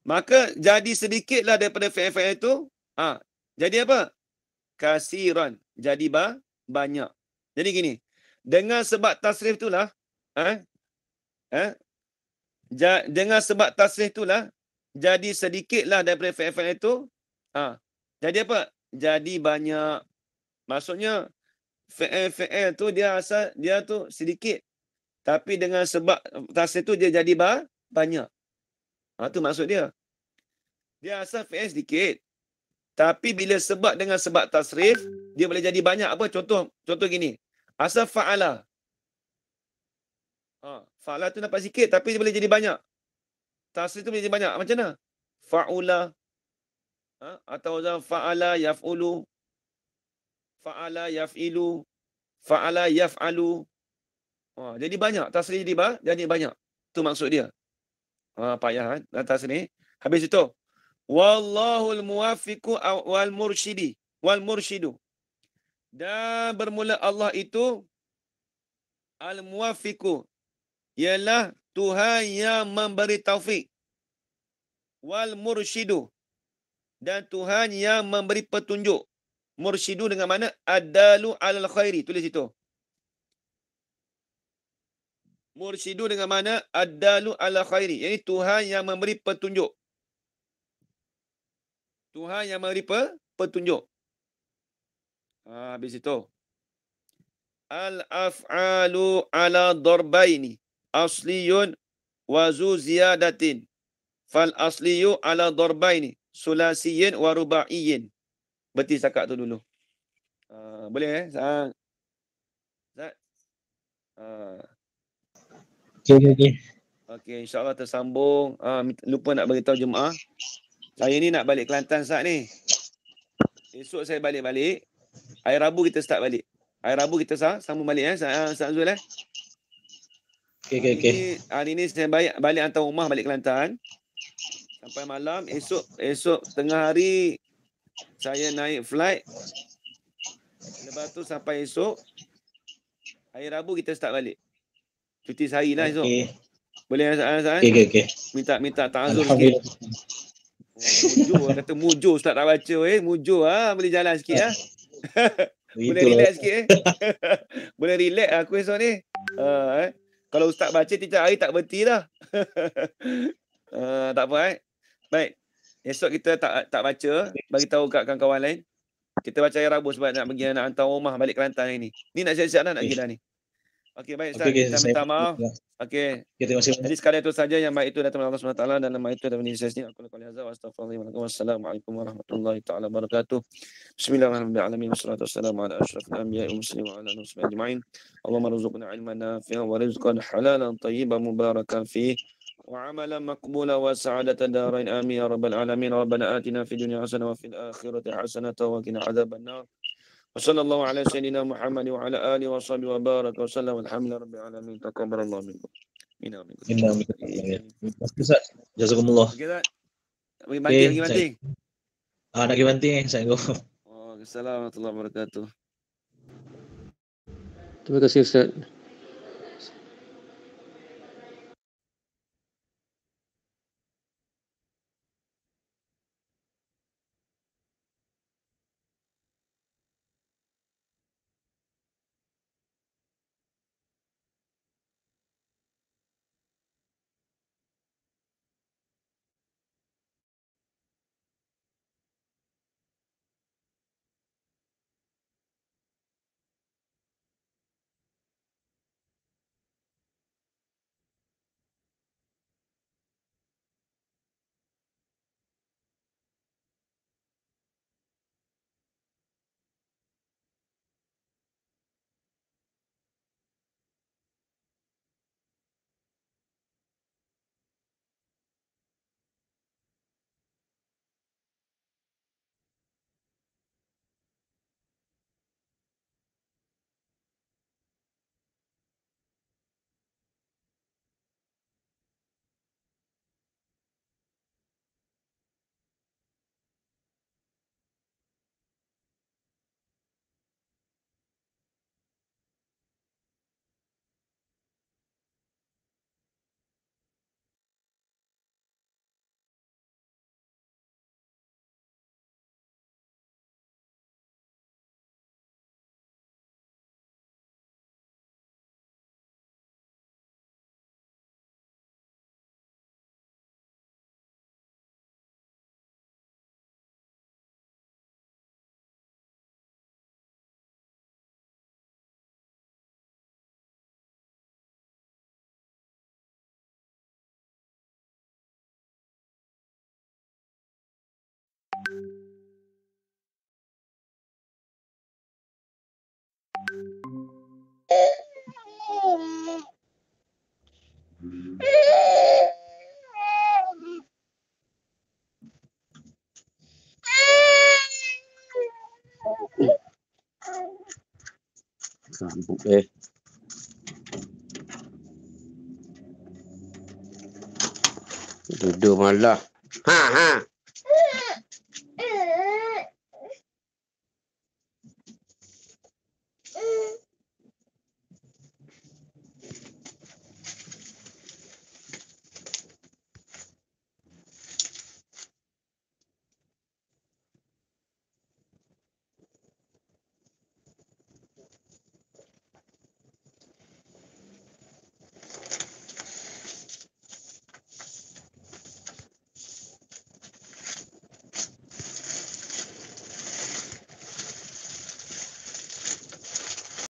Maka jadi sedikitlah daripada fi'il itu. Jadi apa? Kasiran. Jadi banyak. Jadi gini. Dengan sebab tasrif itulah. Dengan sebab tasrif itulah. Jadi sedikitlah daripada fi'il itu. Jadi apa? Jadi banyak. Maksudnya fi'il tu dia tu sedikit. Tapi dengan sebab tasrif tu dia jadi banyak. Tu maksud dia. Dia asal fi'il sedikit. Tapi bila sebab dengan sebab tasrif, dia boleh jadi banyak. Apa? Contoh gini. Asal fa'ala. Fa'ala tu nampak sikit tapi dia boleh jadi banyak. Tasrif tu boleh jadi banyak. Macam mana? Fa'ula. Atau fa'ala yaf'ulu. Fa'ala yaf'ilu. Fa'ala yaf'alu. Jadi banyak. Tasrif jadi banyak. Tu maksud dia. Payah atas ni. Habis itu. Wallahul muwaffiqu wal murshidu. Dan bermula Allah itu al muwaffiqu ialah Tuhan yang memberi taufik. Wal murshidu dan Tuhan yang memberi petunjuk. Murshidu dengan mana? Ad-dalu alal khairi. Tulis itu. Mursyidu dengan mana? Ad-dalu ala khairi. Ini Tuhan yang memberi petunjuk. Tuhan yang memberi petunjuk. Habis itu. Al-af'alu ala darbaini. Asliyun wa zu ziyadatin. Fal asliyu ala darbaini. Sulasiyin wa rubaiyin. Berarti cakap tu dulu. Boleh Zat? Okey, insya-Allah tersambung. Lupa nak beritahu jemaah. Saya ni nak balik Kelantan saat ni. Esok saya balik. Hari Rabu kita start balik. Hari Rabu kita sambung balik Ustaz Zul Okey. Hari ni saya balik hantar rumah balik Kelantan. Sampai malam. Esok tengah hari saya naik flight. Lepas tu sampai esok. Hari Rabu kita start balik. Cuti sehari lah esok. Boleh Ustaz? Okey. Minta ta'azur sikit. Kata mujur Ustaz tak baca. Mujur boleh jalan sikit Boleh relax sikit Boleh relax aku esok ni. Kalau Ustaz baca tiap hari tak berhenti dah. Tak apa Baik. Esok kita tak baca. Bagi tahu kat kawan-kawan lain. Kita baca hari Rabu sebab nak pergi nak hantar rumah balik Kelantan hari ni. Ni nak siap-siap dah nak pergi dah ni. Okey, baik Ustaz. Kita minta maaf. Okey. Terima kasih. Jadi sekadar itu saja yang baik itu datang dari Allah SWT dan nama itu dari Indonesia sini. Aku lakukan hadza wa astaghfirullah. Wassalamualaikum warahmatullahi taala wabarakatuh. Bismillahirrahmanirrahim. Wassalatu wassalamu ala asyrafil anbiya'i wal mursalin wa ala alihi wasahbihi ajma'in. Allahumma rzuqna ilman nafi'an wa rizqan halalan tayyiban mubarakan fihi wa amalan maqbulan wa sa'adatan darain amin ya rabbal alamin. Rabbana atina fid dunya hasanah wa fil akhirati hasanah wa qina adzabannar. وصلى الله على سيدنا محمد وعلى آله وصحبه وبارك وسلم والحمد لله رب العالمين تقبل الله منكم. Jazakumullah. Bagi banting. Nak pergi banting saya go. Assalamualaikum warahmatullahi wabarakatuh. Terima kasih Ustaz. Sambut Duduk malah. Ha.